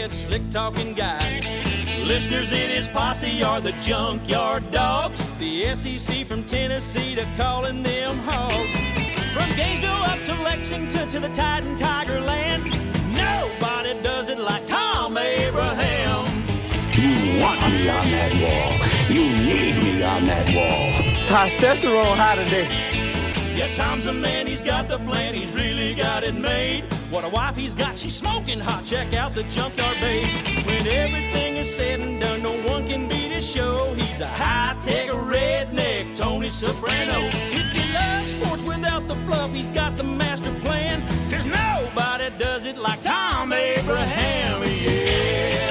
that slick-talking guy. Listeners in his posse are the junkyard dogs. The SEC from Tennessee to calling them hogs. From Gainesville up to Lexington to the Titan Tiger Land, nobody does it like Thom Abraham. You want me on that wall. You need me on that wall. Testosterone high today. Yeah, Tom's a man, he's got the plan, he's really got it made. What a wife he's got, she's smoking hot, check out the junkyard babe. When everything is said and done, no one can beat his show. He's a high-tech redneck, Tony Soprano. If you love sports without the fluff, he's got the master plan. Cause nobody does it like Thom Abraham, yeah.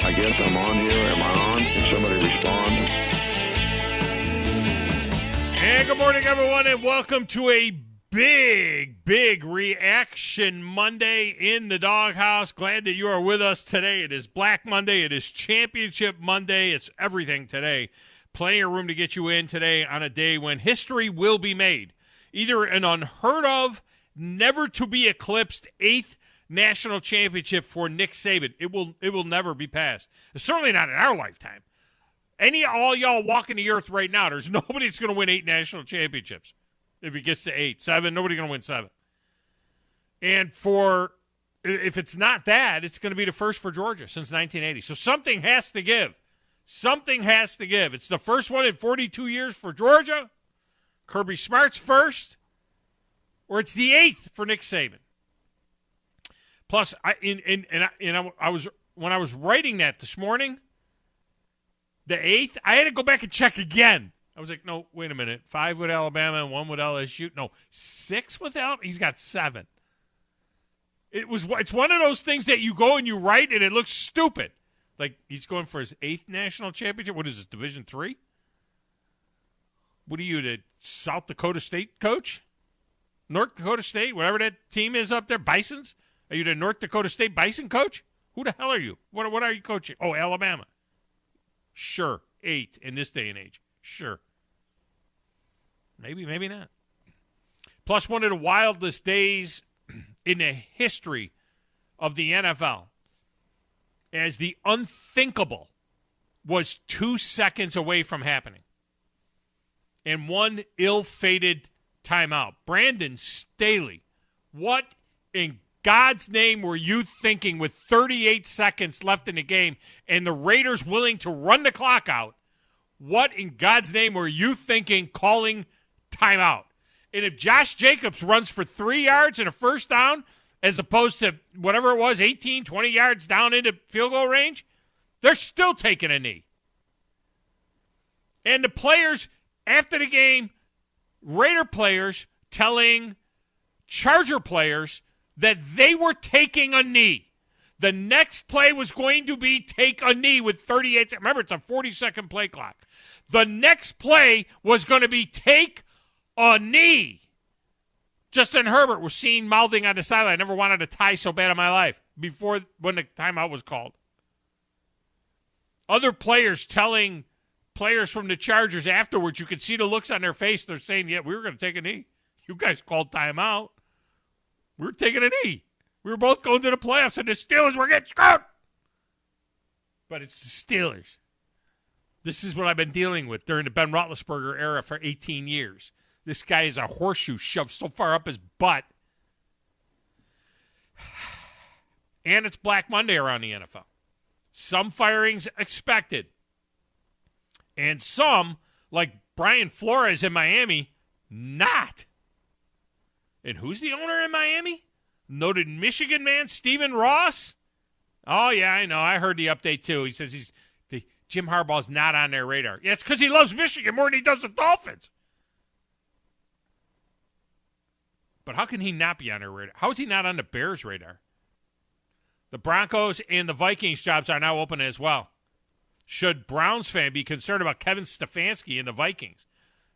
I guess I'm on here, am I on? Can somebody respond? And good morning, everyone, and welcome to a big Reaction Monday in the doghouse. Glad that you are with us today. It is Black Monday. It is Championship Monday. It's everything today. Plenty of room to get you in today on a day when history will be made. Either an unheard of, never to be eclipsed 8th national championship for Nick Saban. It will never be passed. Certainly not in our lifetime. All y'all walking the earth right now, there's nobody that's going to win 8 national championships. If it gets to 8, 7, nobody's going to win 7. And if it's not that, it's going to be the first for Georgia since 1980. So something has to give. Something has to give. It's the first one in 42 years for Georgia. Kirby Smart's first. Or it's the 8th for Nick Saban. Plus, when I was writing that this morning, the 8th, I had to go back and check again. I was like, no, wait a minute. 5 with Alabama and 1 with LSU. No, 6 with Alabama? He's got 7. It's one of those things that you go and you write and it looks stupid. Like, he's going for his 8th national championship. What is this, Division III? What are you, the South Dakota State coach? North Dakota State, whatever that team is up there, Bisons? Are you the North Dakota State Bison coach? Who the hell are you? What are you coaching? Oh, Alabama. Sure, 8 in this day and age. Sure. Maybe not. Plus, one of the wildest days in the history of the NFL, as the unthinkable was 2 seconds away from happening. And one ill-fated timeout. Brandon Staley, what in God's name were you thinking with 38 seconds left in the game and the Raiders willing to run the clock out? What in God's name were you thinking calling timeout? And if Josh Jacobs runs for 3 yards and a first down as opposed to whatever it was, 18, 20 yards down into field goal range, they're still taking a knee. And the players after the game, Raider players telling Charger players that they were taking a knee. The next play was going to be take a knee with 38 seconds. Remember, it's a 40-second play clock. The next play was going to be take a knee. Justin Herbert was seen mouthing on the sideline, I never wanted a tie so bad in my life, before when the timeout was called. Other players telling players from the Chargers afterwards, you could see the looks on their face. They're saying, yeah, we were going to take a knee. You guys called timeout. We were taking a knee. We were both going to the playoffs, and the Steelers were getting screwed. But it's the Steelers. This is what I've been dealing with during the Ben Roethlisberger era for 18 years. This guy is a horseshoe shoved so far up his butt. And it's Black Monday around the NFL. Some firings expected. And some, like Brian Flores in Miami, not. And who's the owner in Miami? Noted Michigan man, Stephen Ross? Oh, yeah, I know. I heard the update, too. He says Jim Harbaugh's not on their radar. Yeah, it's because he loves Michigan more than he does the Dolphins. But how can he not be on their radar? How is he not on the Bears' radar? The Broncos and the Vikings jobs are now open as well. Should Browns fan be concerned about Kevin Stefanski and the Vikings?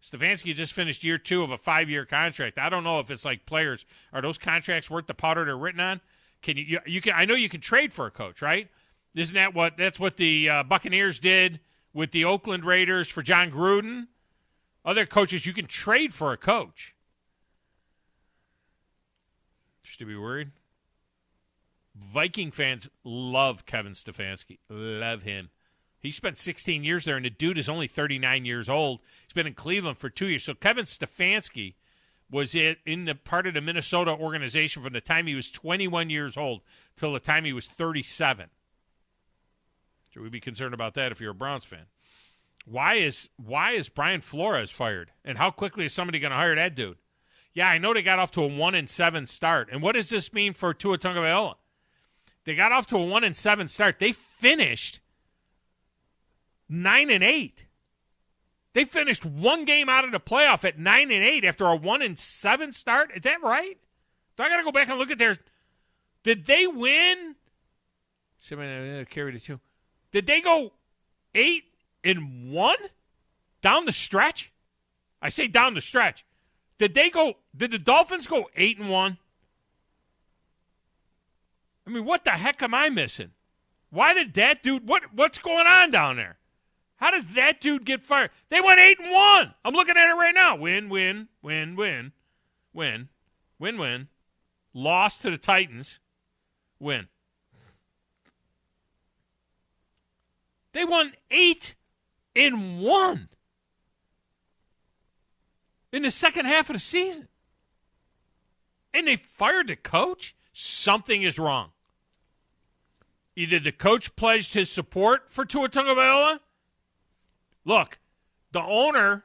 Stefanski just finished year 2 of a 5-year contract. I don't know if it's like players. Are those contracts worth the powder they're written on? Can you can? I know you can trade for a coach, right? Isn't that's what the Buccaneers did with the Oakland Raiders for John Gruden? Other coaches, you can trade for a coach. Just to be worried. Viking fans love Kevin Stefanski. Love him. He spent 16 years there, and the dude is only 39 years old. He's been in Cleveland for 2 years. So Kevin Stefanski was in the part of the Minnesota organization from the time he was 21 years old till the time he was 37. Should we be concerned about that if you're a Browns fan? Why is Brian Flores fired? And how quickly is somebody going to hire that dude? Yeah, I know they got off to a 1-7 start. And what does this mean for Tua Tagovailoa? They got off to a 1-7 start. They finished 9-8. They finished one game out of the playoff at 9-8 after a 1-7 start. Is that right? So I got to go back and look at theirs. Did they win? Carry the 2. Did they go 8-1 down the stretch? I say down the stretch. Did the Dolphins go 8-1? I mean, what the heck am I missing? Why did that dude, what's going on down there? How does that dude get fired? They went 8-1. I'm looking at it right now. Win, win, win, win, win, win, win. Lost to the Titans. Win. They won 8-1 in the second half of the season. And they fired the coach? Something is wrong. Either the coach pledged his support for Tua Tagovailoa. Look, the owner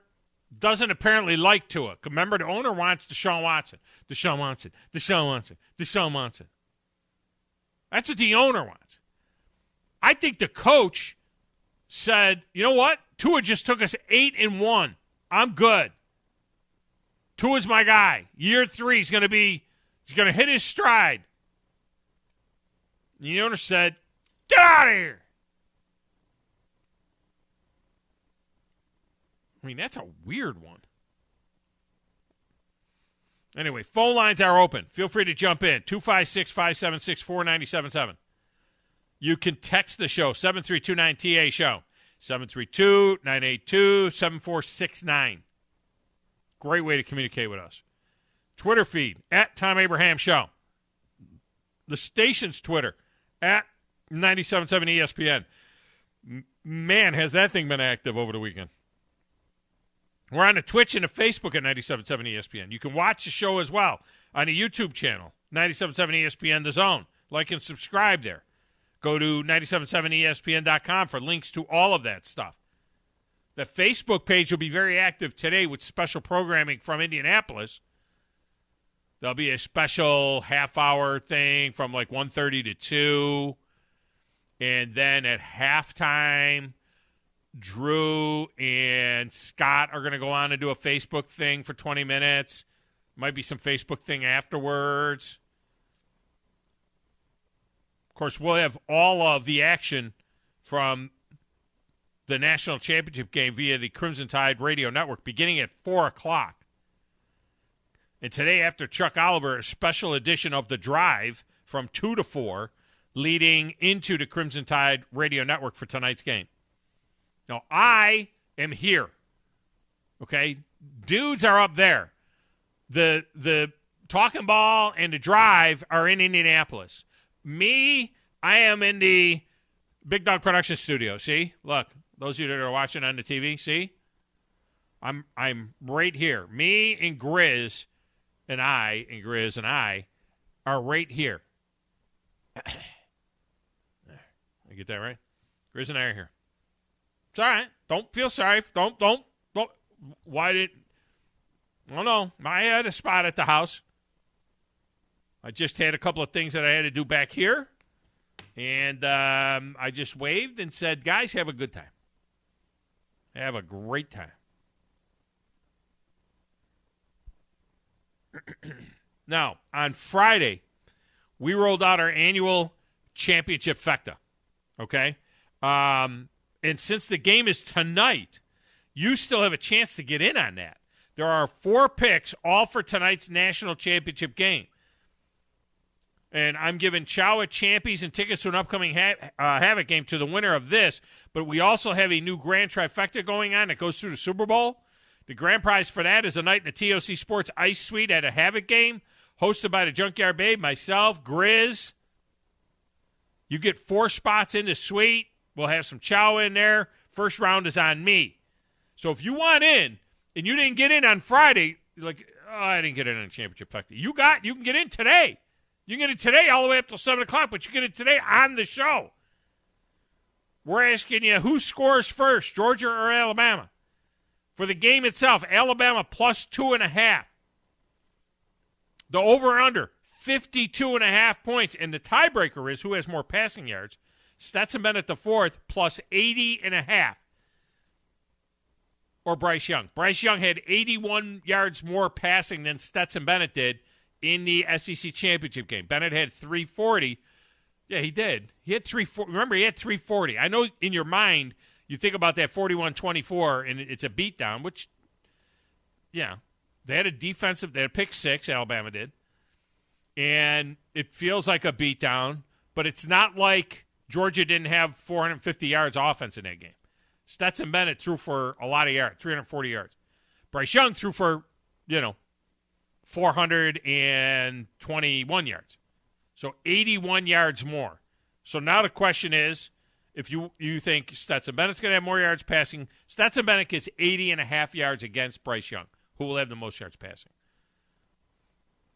doesn't apparently like Tua. Remember, the owner wants Deshaun Watson. Deshaun Watson. Deshaun Watson. Deshaun Watson. That's what the owner wants. I think the coach said, you know what? Tua just took us 8-1. I'm good. Tua's my guy. Year 3, he's going to hit his stride. And the owner said, get out of here. I mean, that's a weird one. Anyway, phone lines are open. Feel free to jump in. 256-576-4977. You can text the show, 732-9TA show, 732-982-7469. Great way to communicate with us. Twitter feed, at Thom Abraham Show. The station's Twitter, at 97.7 ESPN. Man, has that thing been active over the weekend. We're on the Twitch and the Facebook at 97.7 ESPN. You can watch the show as well on the YouTube channel, 97.7 ESPN The Zone. Like and subscribe there. Go to 977ESPN.com for links to all of that stuff. The Facebook page will be very active today with special programming from Indianapolis. There'll be a special half-hour thing from like 1:30 to 2. And then at halftime, Drew and Scott are going to go on and do a Facebook thing for 20 minutes. Might be some Facebook thing afterwards. Of course, we'll have all of the action from the national championship game via the Crimson Tide Radio Network beginning at 4 o'clock. And today, after Chuck Oliver, a special edition of The Drive from 2 to 4, leading into the Crimson Tide Radio Network for tonight's game. Now, I am here, okay? Dudes are up there. The Talking Ball and The Drive are in Indianapolis. Me, I am in the Big Dog Production Studio. See? Look, those of you that are watching on the TV, see? I'm right here. Me and Grizz and I are right here. I get that right? Grizz and I are here. It's all right. Don't feel sorry. Don't. Why did? Oh, no. I had a spot at the house. I just had a couple of things that I had to do back here. And I just waved and said, guys, have a good time. Have a great time. Now, on Friday, we rolled out our annual championship fecta. Okay? And since the game is tonight, you still have a chance to get in on that. There are 4 picks, all for tonight's national championship game. And I'm giving Chowa Champies and tickets to an upcoming Havoc game to the winner of this. But we also have a new grand trifecta going on that goes through the Super Bowl. The grand prize for that is a night in the TOC Sports Ice Suite at a Havoc game, hosted by the Junkyard Babe, myself, Grizz, You get 4 spots in the suite. We'll have some chow in there. First round is on me. So if you want in and you didn't get in on Friday, you're like, oh, I didn't get in on Championship Tuesday. You can get in today. You can get in today all the way up till 7 o'clock, but you get in today on the show. We're asking you, who scores first, Georgia or Alabama? For the game itself, Alabama plus 2.5. The over-under, 52.5 points. And the tiebreaker is who has more passing yards. Stetson Bennett the fourth, plus 80.5. Or Bryce Young. Bryce Young had 81 yards more passing than Stetson Bennett did in the SEC championship game. Bennett had 340. Yeah, he did. He had 340. Remember, he had 340. I know in your mind you think about that 41-24 and it's a beatdown, which, yeah, they had a pick 6, Alabama did. And it feels like a beatdown, but it's not like Georgia didn't have 450 yards offense in that game. Stetson Bennett threw for a lot of yards, 340 yards. Bryce Young threw for, 421 yards. So 81 yards more. So now the question is, if you think Stetson Bennett's going to have more yards passing, Stetson Bennett gets 80.5 yards against Bryce Young, who will have the most yards passing.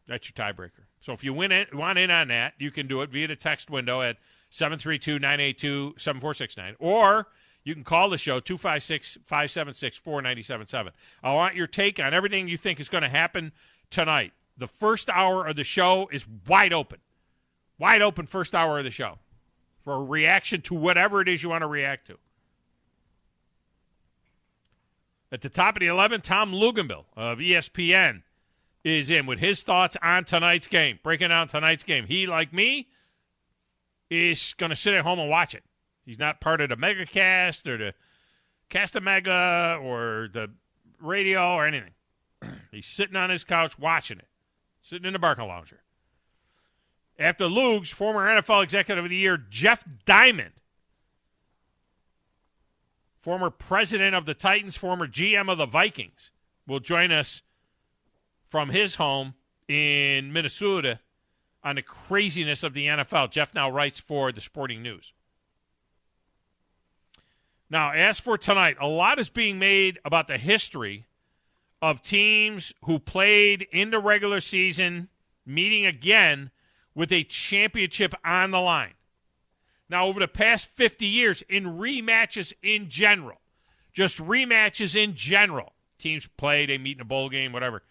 That's your tiebreaker. So if you want in on that, you can do it via the text window at 732-982-7469. Or you can call the show, 256-576-4977. I want your take on everything you think is going to happen tonight. The first hour of the show is wide open. Wide open first hour of the show for a reaction to whatever it is you want to react to. At the top of the 11, Tom Luganville of ESPN is in with his thoughts on tonight's game, breaking down tonight's game. He, like me, is going to sit at home and watch it. He's not part of the MegaCast or the Cast-A-Mega or the radio or anything. He's sitting on his couch watching it, sitting in the Barca Lounger. After Lugs, former NFL Executive of the Year Jeff Diamond, former president of the Titans, former GM of the Vikings, will join us from his home in Minnesota on the craziness of the NFL. Jeff now writes for the Sporting News. Now, as for tonight, a lot is being made about the history of teams who played in the regular season meeting again with a championship on the line. Now, over the past 50 years, in rematches in general, just rematches in general, teams play, they meet in a bowl game, whatever.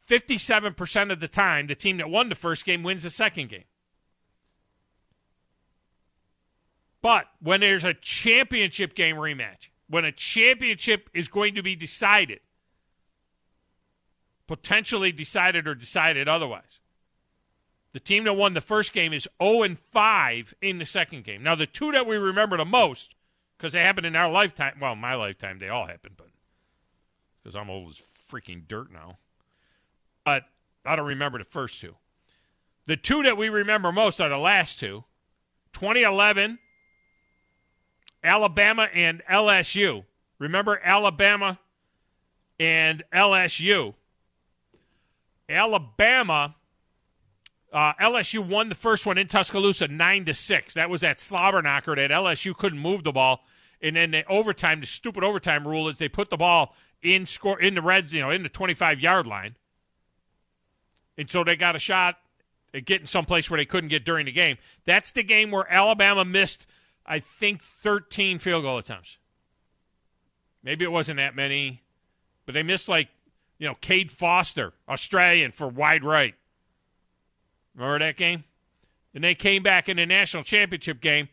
57% of the time, the team that won the first game wins the second game. But when there's a championship game rematch, when a championship is going to be decided, potentially decided or decided otherwise, the team that won the first game is 0-5 in the second game. Now, the two that we remember the most, because they happened in our lifetime, well, my lifetime, they all happened, but because I'm old as freaking dirt now. But I don't remember the first two. The two that we remember most are the last two. 2011, Alabama and LSU. Remember Alabama and LSU? LSU won the first one in Tuscaloosa 9-6. That was that slobber knocker that LSU couldn't move the ball. And then the overtime, the stupid overtime rule is they put the ball in the reds, in the 25-yard line. And so they got a shot at getting someplace where they couldn't get during the game. That's the game where Alabama missed, I think, 13 field goal attempts. Maybe it wasn't that many, but they missed Cade Foster, Australian, for wide right. Remember that game? And they came back in the national championship game,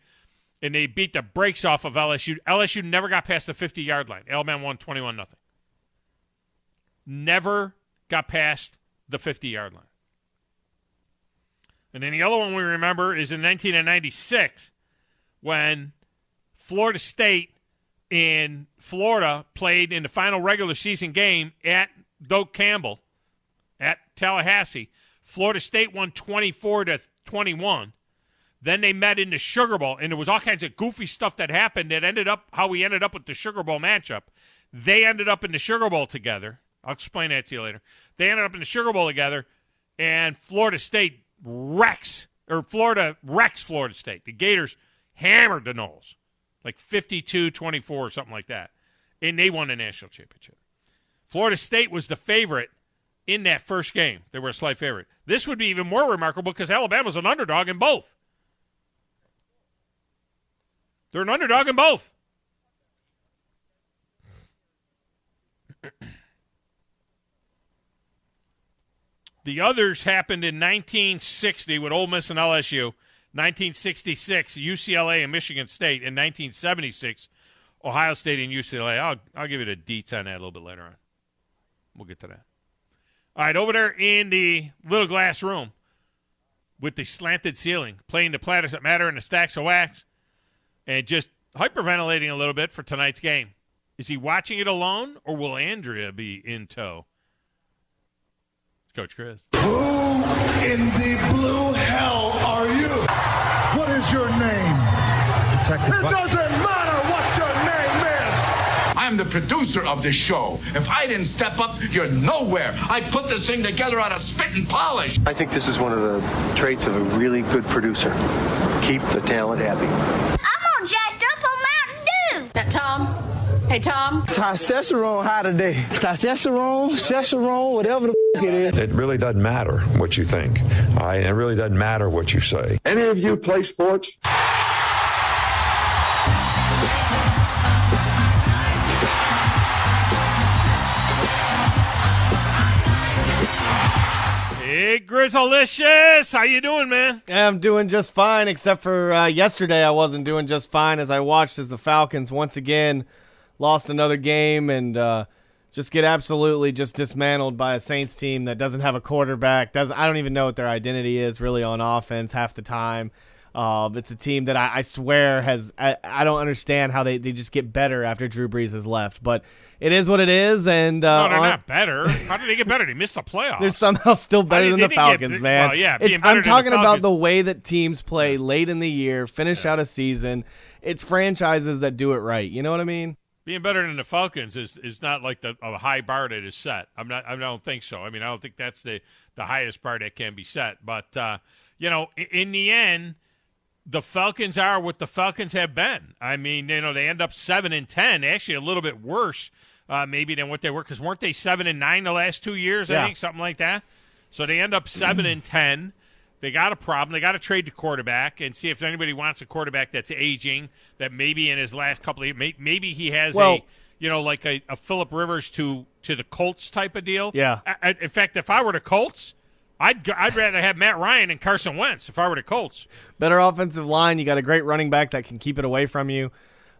and they beat the brakes off of LSU. LSU never got past the 50-yard line. Alabama won 21-0. Never got past the 50-yard line. And then the other one we remember is in 1996 when Florida State in Florida played in the final regular season game at Doak Campbell at Tallahassee. Florida State won 24-21. Then they met in the Sugar Bowl, and there was all kinds of goofy stuff that happened that ended up how we ended up with the Sugar Bowl matchup. They ended up in the Sugar Bowl together. I'll explain that to you later. They ended up in the Sugar Bowl together, and Florida State wrecks Or Florida wrecks Florida State. The Gators hammered the Noles, like 52-24 or something like that. And they won the national championship. Florida State was the favorite in that first game. They were a slight favorite. This would be even more remarkable because Alabama's an underdog in both. They're an underdog in both. The others happened in 1960 with Ole Miss and LSU, 1966 UCLA and Michigan State, and 1976 Ohio State and UCLA. I'll give you the deets on that a little bit later on. We'll get to that. All right, over there in the little glass room with the slanted ceiling, playing the platters that matter and the stacks of wax, and just hyperventilating a little bit for tonight's game. Is he watching it alone, or will Andrea be in tow? It's Coach Chris. Who in the blue hell are you? What is your name? Detective. It doesn't matter what your name is. I'm the producer of this show. If I didn't step up, you're nowhere. I put this thing together out of spit and polish. I think this is one of the traits of a really good producer. Keep the talent happy. I'm all jacked up on Mountain Dew. Now, Tom. Hey, Tom. Testosterone high today. Testosterone, whatever the it is. It really doesn't matter what you think. All right? It really doesn't matter what you say. Any of you play sports? Hey, Grizzlicious. How you doing, man? I'm doing just fine, except for yesterday I wasn't doing just fine as I watched as the Falcons once again lost another game and just get absolutely just dismantled by a Saints team that doesn't have a quarterback. I don't even know what their identity is really on offense half the time. It's a team that I swear has I don't understand how they just get better after Drew Brees has left. But it is what it is. And no, they're not better. How did they get better? They missed the playoffs. They're somehow still better than the Falcons, man. Well, yeah, I'm talking about the way that teams play late in the year, finish out a season. It's franchises that do it right. You know what I mean? Being better than the Falcons is not like a high bar that is set. I don't think so. I mean, I don't think that's the highest bar that can be set. But in the end, the Falcons are what the Falcons have been. I mean, they end up 7-10, actually a little bit worse maybe than what they were, because weren't they 7-9 the last 2 years? I think something like that. So they end up 7-10. They got a problem. They got to trade the quarterback and see if anybody wants a quarterback that's aging, that maybe in his last couple of years, maybe he has like a Phillip Rivers to the Colts type of deal. Yeah. In fact, if I were the Colts, I'd rather have Matt Ryan and Carson Wentz if I were the Colts. Better offensive line. You got a great running back that can keep it away from you.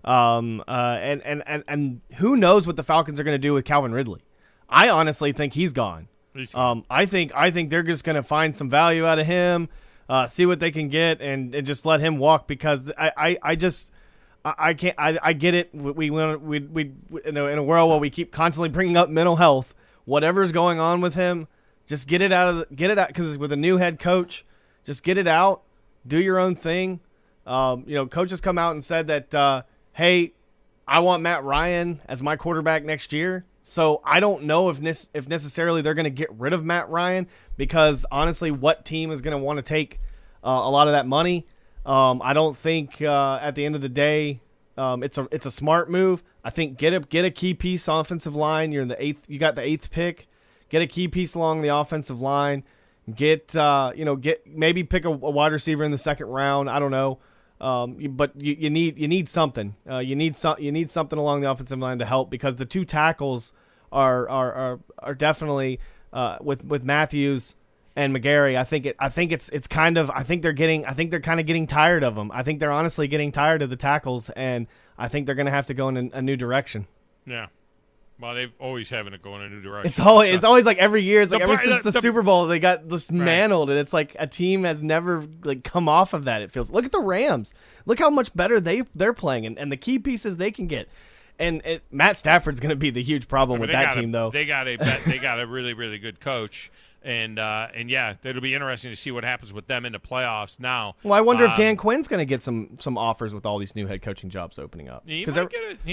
And who knows what the Falcons are going to do with Calvin Ridley? I honestly think he's gone. I think they're just going to find some value out of him, see what they can get, and just let him walk, because I get it. We in a world where we keep constantly bringing up mental health, whatever's going on with him, just get it out, because with a new head coach, just get it out, do your own thing. Coach has come out and said that, hey, I want Matt Ryan as my quarterback next year. So I don't know if necessarily they're going to get rid of Matt Ryan, because honestly, what team is going to want to take a lot of that money? I don't think at the end of the day it's a smart move. I think get a key piece on offensive line. You're in the 8th. You got the 8th pick. Get a key piece along the offensive line. Get maybe pick a wide receiver in the 2nd round. I don't know. But you need something. You need something along the offensive line to help, because the 2 tackles are definitely with Matthews and McGarry. I think they're kind of getting tired of them. I think they're honestly getting tired of the tackles, and I think they're going to have to go in a new direction. Yeah. Well, they've always having to go in a new direction. It's always like every year. It's like ever since the Super Bowl, they got dismantled, and it's like a team has never come off of that. It feels. Look at the Rams. Look how much better they're playing, and the key pieces they can get. And Matt Stafford's going to be the huge problem with that team, though. They got a really really good coach. And yeah, it'll be interesting to see what happens with them in the playoffs now. Well, I wonder if Dan Quinn's going to get some offers with all these new head coaching jobs opening up. He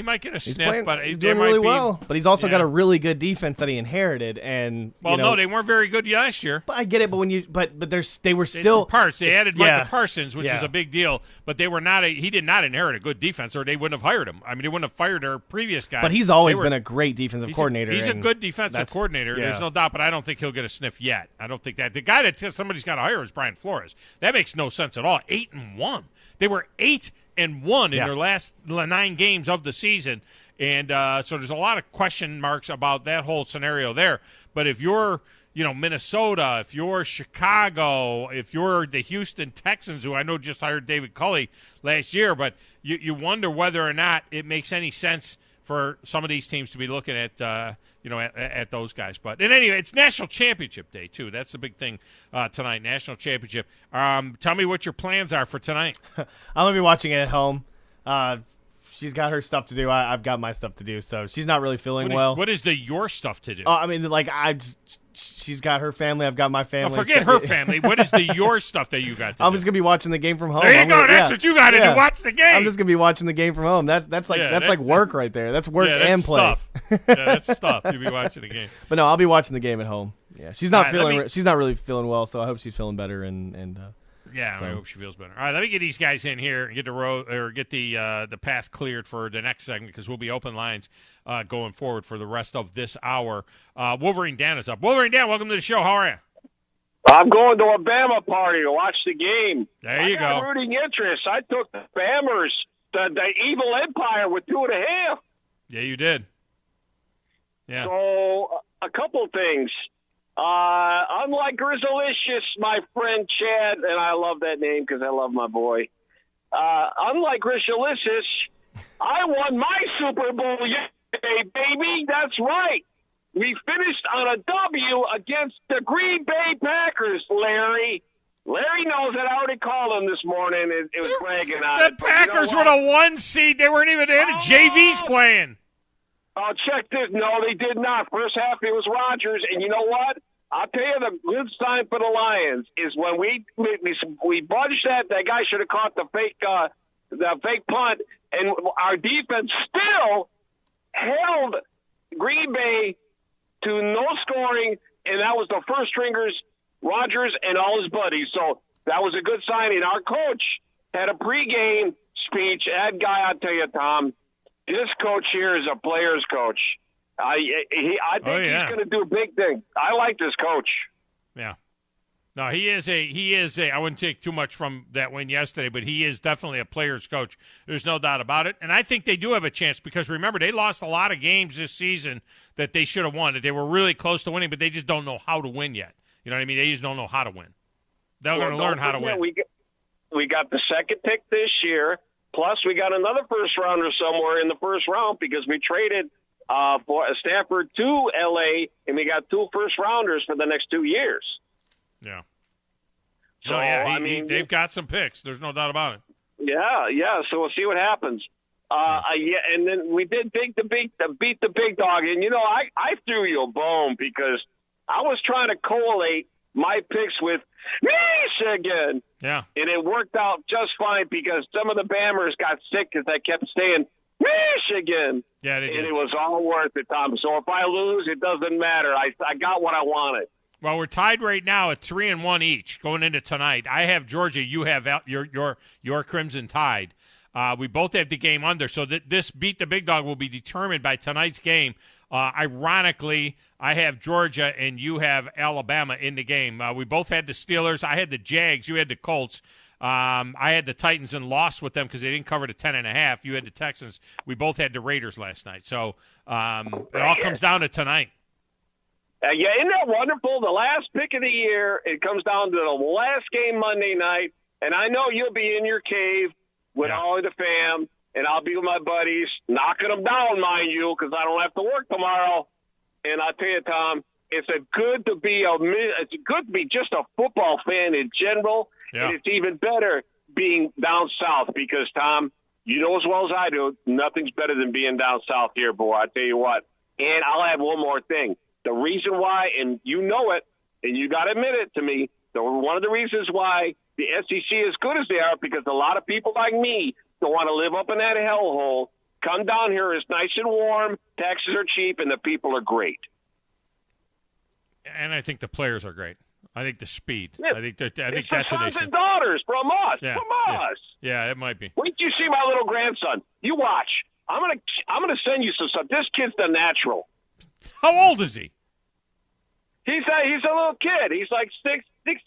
might get a sniff, but he's doing really well. But he's also got a really good defense that he inherited. And no, they weren't very good last year. But I get it. But they were still parts. They added Michael Parsons, which is a big deal. But they were not. He did not inherit a good defense, or they wouldn't have hired him. I mean, they wouldn't have fired their previous guy. But he's always been a great defensive coordinator. He's a good defensive coordinator. Yeah. There's no doubt. But I don't think he'll get a sniff yet. I don't think that the guy that somebody's got to hire is Brian Flores. That makes no sense at all. 8-1. They were 8-1 in their last 9 games of the season, and so there's a lot of question marks about that whole scenario there. But if you're Minnesota, if you're Chicago, if you're the Houston Texans, who I know just hired David Culley last year, but you wonder whether or not it makes any sense for some of these teams to be looking at at those guys. But anyway, it's National Championship Day too. That's the big thing tonight. National Championship. Tell me what your plans are for tonight. I'm gonna be watching it at home. She's got her stuff to do. I've got my stuff to do. So she's not really feeling well. What is your stuff to do? I mean, she's got her family. I've got my family. Forget her family. What is your stuff that you got to do? I'm just gonna be watching the game from home. There you go. That's what you got to do. Watch the game. I'm just gonna be watching the game from home. That's like work right there. That's work and play. Stuff. That's stuff. You'll be watching the game. But no, I'll be watching the game at home. Yeah, she's not She's not really feeling well, so I hope she's feeling better. I hope she feels better. All right, let me get these guys in here and get the path cleared for the next segment, because we'll be open lines going forward for the rest of this hour. Wolverine Dan is up. Wolverine Dan, welcome to the show. How are you? I'm going to a Bama party to watch the game. There you I got rooting interest. I took the Bammers, the evil empire, with 2.5. Yeah, you did. Yeah. So a couple things. Unlike Grizzlicious, my friend Chad, and I love that name because I love my boy. Unlike Grizzlicious, I won my Super Bowl yesterday, baby. That's right. We finished on a W against the Green Bay Packers, Larry. Larry knows that. I already called him this morning. It was bragging on it. The Packers were the 1 seed. They weren't even in it. JV's playing. Oh, check this. No, they did not. First half, it was Rodgers. And you know what? I'll tell you the good sign for the Lions is when we budged that guy should have caught the fake punt, and our defense still held Green Bay to no scoring, and that was the first stringers, Rodgers and all his buddies. So that was a good signing. Our coach had a pregame speech. That guy, I'll tell you, Tom, this coach here is a player's coach. I think he's going to do big things. I like this coach. Yeah. No, he is a, I wouldn't take too much from that win yesterday, but he is definitely a player's coach. There's no doubt about it. And I think they do have a chance because, remember, they lost a lot of games this season that they should have won. That they were really close to winning, but they just don't know how to win yet. You know what I mean? They just don't know how to win. They're going to learn how to win. We got the second pick this year, plus we got another first-rounder somewhere in the first round because we traded for Stafford to L.A., and we got 2 first-rounders for the next 2 years. Yeah. So, they've got some picks. There's no doubt about it. Yeah. So we'll see what happens. And then we did beat the big dog. And, I threw you a bone because I was trying to collate my picks with Michigan. Yeah. And it worked out just fine because some of the Bammers got sick because I kept saying Michigan. Yeah, they did. And it was all worth it, Tom. So if I lose, it doesn't matter. I got what I wanted. Well, we're tied right now at 3-1 each going into tonight. I have Georgia. You have your Crimson Tide. We both have the game under, so this beat the big dog will be determined by tonight's game. Ironically, I have Georgia and you have Alabama in the game. We both had the Steelers. I had the Jags. You had the Colts. I had the Titans and lost with them because they didn't cover the 10.5. You had the Texans. We both had the Raiders last night. So it all comes down to tonight. Isn't that wonderful? The last pick of the year, it comes down to the last game Monday night, and I know you'll be in your cave with all of the fam, and I'll be with my buddies, knocking them down, mind you, because I don't have to work tomorrow. And I'll tell you, Tom, it's good to be just a football fan in general, and it's even better being down south because, Tom, you know as well as I do, nothing's better than being down south here, boy. I tell you what. And I'll add one more thing. The reason why, and you know it, and you got to admit it to me, one of the reasons why the SEC is good as they are, because a lot of people like me don't want to live up in that hellhole. Come down here, it's nice and warm, taxes are cheap, and the people are great. And I think the players are great. I think the speed. Yeah. I think that's an It's issue. sons and daughters from us. Yeah, From yeah. us. Yeah, it might be. Wait till you see my little grandson. You watch. I'm gonna send you some stuff. This kid's the natural. How old is he? He's a little kid. He's like six years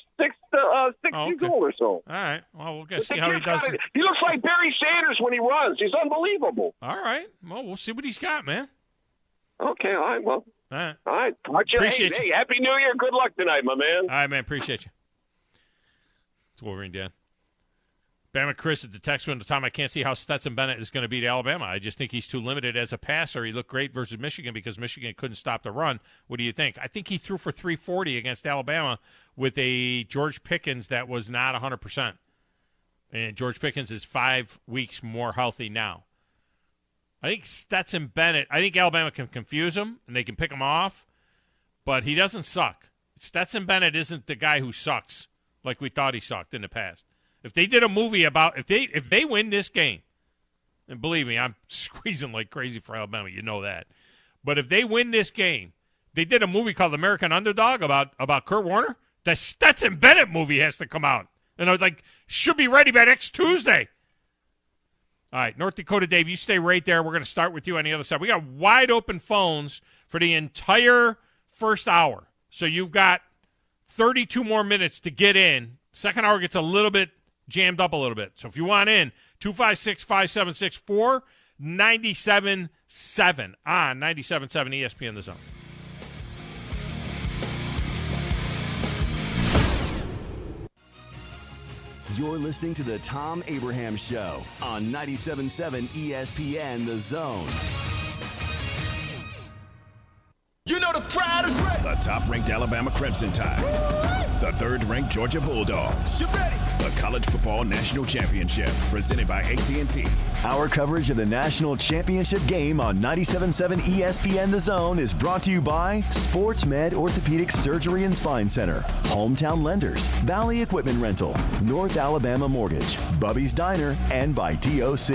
old or so. All right. Well, we'll get see how he does. He looks like Barry Sanders when he runs. He's unbelievable. All right. Well, we'll see what he's got, man. Okay. All right. Well. All right. All right. Appreciate you. Hey, Happy New Year. Good luck tonight, my man. All right, man. Appreciate you. It's Wolverine Dan. Bama Chris at the text window. Tom, I can't see how Stetson Bennett is going to beat Alabama. I just think he's too limited as a passer. He looked great versus Michigan because Michigan couldn't stop the run. What do you think? I think he threw for 340 against Alabama with a George Pickens that was not 100%. And George Pickens is 5 weeks more healthy now. I think Stetson Bennett, I think Alabama can confuse him and they can pick him off, but he doesn't suck. Stetson Bennett isn't the guy who sucks like we thought he sucked in the past. If they did a movie about if they win this game, and believe me, I'm squeezing like crazy for Alabama, you know that. But if they win this game, they did a movie called American Underdog about Kurt Warner. The Stetson Bennett movie has to come out. And I was like, should be ready by next Tuesday. All right, North Dakota Dave, you stay right there. We're going to start with you on the other side. We got wide open phones for the entire first hour. So you've got 32 more minutes to get in. Second hour gets a little bit jammed up a little bit. So if you want in, 256-5764, 97.7 on 97.7 ESPN The Zone. You're listening to the Thom Abraham Show on 97.7 ESPN The Zone. You know the crowd is ready. The top-ranked Alabama Crimson Tide. The third-ranked Georgia Bulldogs. You ready? The College Football National Championship, presented by AT&T. Our coverage of the National Championship game on 97.7 ESPN The Zone is brought to you by Sports Med Orthopedic Surgery and Spine Center, Hometown Lenders, Valley Equipment Rental, North Alabama Mortgage, Bubby's Diner, and by DOC.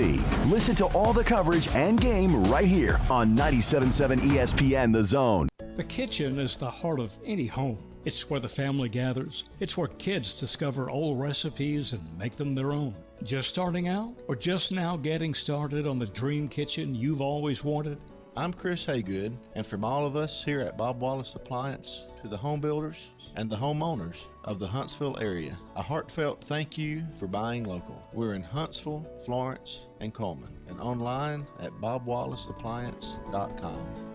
Listen to all the coverage and game right here on 97.7 ESPN The Zone. The kitchen is the heart of any home. It's where the family gathers. It's where kids discover old recipes and make them their own. Just starting out or just now getting started on the dream kitchen you've always wanted? I'm Chris Haygood, and from all of us here at Bob Wallace Appliance to the home builders and the homeowners of the Huntsville area, a heartfelt thank you for buying local. We're in Huntsville, Florence, and Coleman, and online at bobwallaceappliance.com.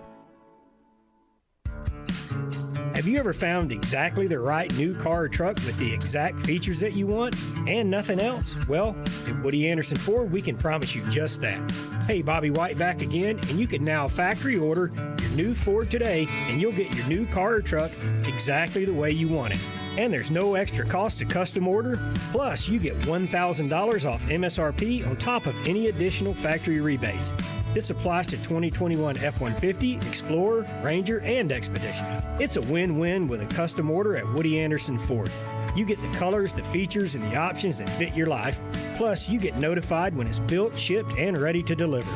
Have you ever found exactly the right new car or truck with the exact features that you want and nothing else? Well, at Woody Anderson Ford, we can promise you just that. Hey, Bobby White back again, and you can now factory order your new Ford today, and you'll get your new car or truck exactly the way you want it. And there's no extra cost to custom order. Plus, you get $1,000 off MSRP on top of any additional factory rebates. This applies to 2021 F-150, Explorer, Ranger, and Expedition. It's a win-win with a custom order at Woody Anderson Ford. You get the colors, the features, and the options that fit your life. Plus, you get notified when it's built, shipped, and ready to deliver.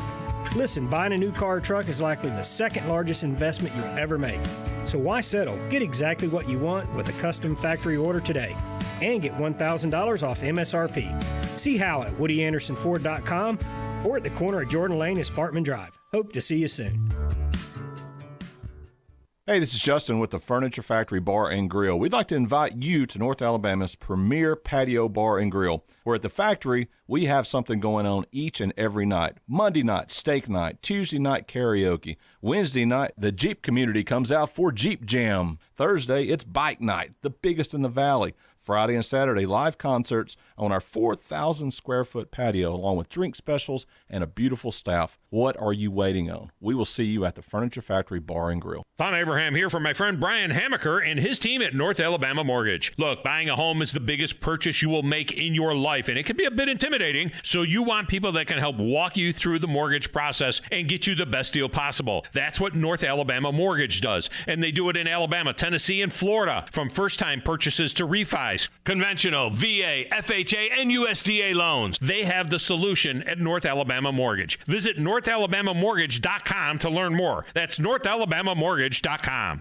Listen, buying a new car or truck is likely the second largest investment you'll ever make. So why settle? Get exactly what you want with a custom factory order today. And get $1,000 off MSRP. See how at WoodyAndersonFord.com or at the corner of Jordan Lane and Sparkman Drive. Hope to see you soon. Hey, this is Justin with the Furniture Factory Bar and Grill. We'd like to invite you to North Alabama's premier patio bar and grill, where at the factory, we have something going on each and every night. Monday night, steak night. Tuesday night, karaoke. Wednesday night, the Jeep community comes out for Jeep Jam. Thursday, it's bike night, the biggest in the valley. Friday and Saturday, live concerts on our 4,000 square foot patio, along with drink specials and a beautiful staff. What are you waiting on? We will see you at the Furniture Factory Bar and Grill. Thom Abraham here for my friend Brian Hamaker and his team at North Alabama Mortgage. Look, buying a home is the biggest purchase you will make in your life, and it can be a bit intimidating, so you want people that can help walk you through the mortgage process and get you the best deal possible. That's what North Alabama Mortgage does, and they do it in Alabama, Tennessee, and Florida, from first-time purchases to refis, conventional, VA, FHA, and USDA loans. They have the solution at North Alabama Mortgage. Visit NorthAlabamaMortgage.com to learn more. That's NorthAlabamaMortgage.com.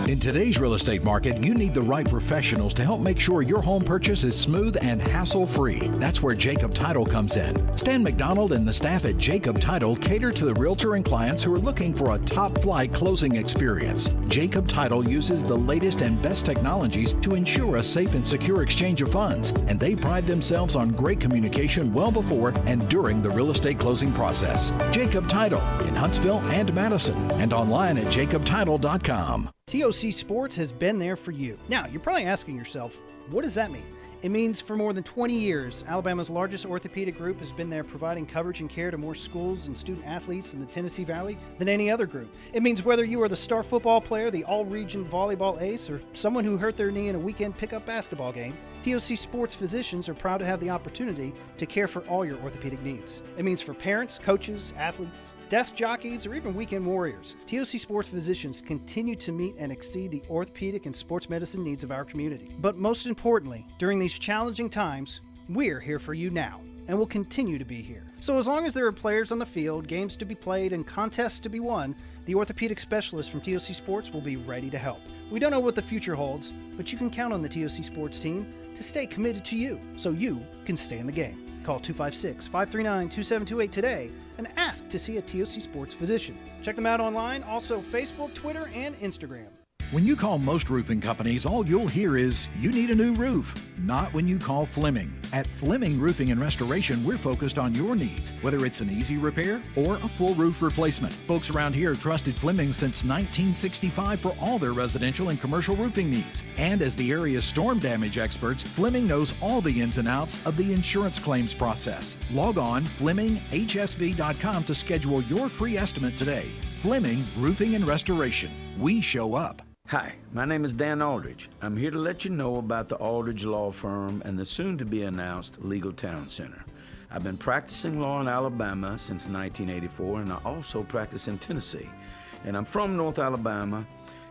In today's real estate market, you need the right professionals to help make sure your home purchase is smooth and hassle-free. That's where Jacob Title comes in. Stan McDonald and the staff at Jacob Title cater to the realtor and clients who are looking for a top-flight closing experience. Jacob Title uses the latest and best technologies to ensure a safe and secure exchange of funds, and they pride themselves on great communication well before and during the real estate closing process. Jacob Title in Huntsville and Madison, and online at jacobtitle.com. TOC Sports has been there for you. Now, you're probably asking yourself, what does that mean? It means for more than 20 years, Alabama's largest orthopedic group has been there providing coverage and care to more schools and student athletes in the Tennessee Valley than any other group. It means whether you are the star football player, the all-region volleyball ace, or someone who hurt their knee in a weekend pickup basketball game, TOC Sports physicians are proud to have the opportunity to care for all your orthopedic needs. It means for parents, coaches, athletes, desk jockeys, or even weekend warriors, TOC Sports physicians continue to meet and exceed the orthopedic and sports medicine needs of our community. But most importantly, during these challenging times, we're here for you now, and will continue to be here. So as long as there are players on the field, games to be played, and contests to be won, the orthopedic specialists from TOC Sports will be ready to help. We don't know what the future holds, but you can count on the TOC Sports team to stay committed to you, so you can stay in the game. Call 256-539-2728 today and ask to see a TOC Sports physician. Check them out online, also Facebook, Twitter, and Instagram. When you call most roofing companies, all you'll hear is, you need a new roof. Not when you call Fleming. At Fleming Roofing and Restoration, we're focused on your needs, whether it's an easy repair or a full roof replacement. Folks around here have trusted Fleming since 1965 for all their residential and commercial roofing needs. And as the area's storm damage experts, Fleming knows all the ins and outs of the insurance claims process. Log on FlemingHSV.com to schedule your free estimate today. Fleming Roofing and Restoration. We show up. Hi, my name is Dan Aldridge. I'm here to let you know about the Aldridge Law Firm and the soon-to-be-announced Legal Town Center. I've been practicing law in Alabama since 1984, and I also practice in Tennessee. And I'm from North Alabama,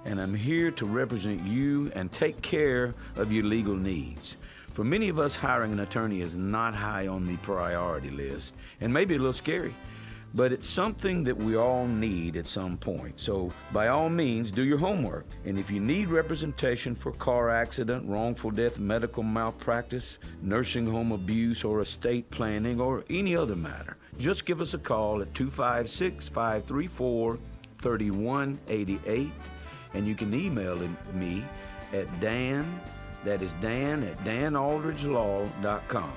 and I'm here to represent you and take care of your legal needs. For many of us, hiring an attorney is not high on the priority list, and maybe a little scary. But it's something that we all need at some point. So by all means, do your homework. And if you need representation for car accident, wrongful death, medical malpractice, nursing home abuse, or estate planning, or any other matter, just give us a call at 256-534-3188. And you can email me at Dan, that is Dan at danaldridgelaw.com.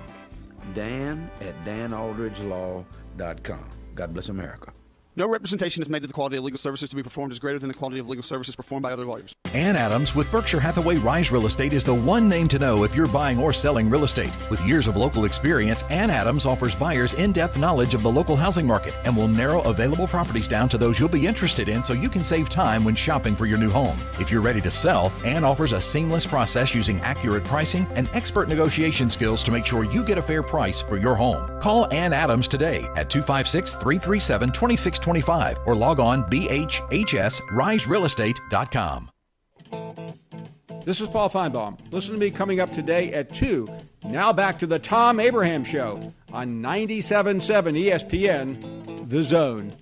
Dan at danaldridgelaw.com. God bless America. No representation is made that the quality of legal services to be performed is greater than the quality of legal services performed by other lawyers. Ann Adams with Berkshire Hathaway Rise Real Estate is the one name to know if you're buying or selling real estate. With years of local experience, Ann Adams offers buyers in-depth knowledge of the local housing market and will narrow available properties down to those you'll be interested in so you can save time when shopping for your new home. If you're ready to sell, Ann offers a seamless process using accurate pricing and expert negotiation skills to make sure you get a fair price for your home. Call Ann Adams today at 256-337-2625 or log on bhhsriserealestate.com. This is Paul Feinbaum. Listen to me coming up today at 2. Now back to the Thom Abraham Show on 97.7 ESPN, The Zone.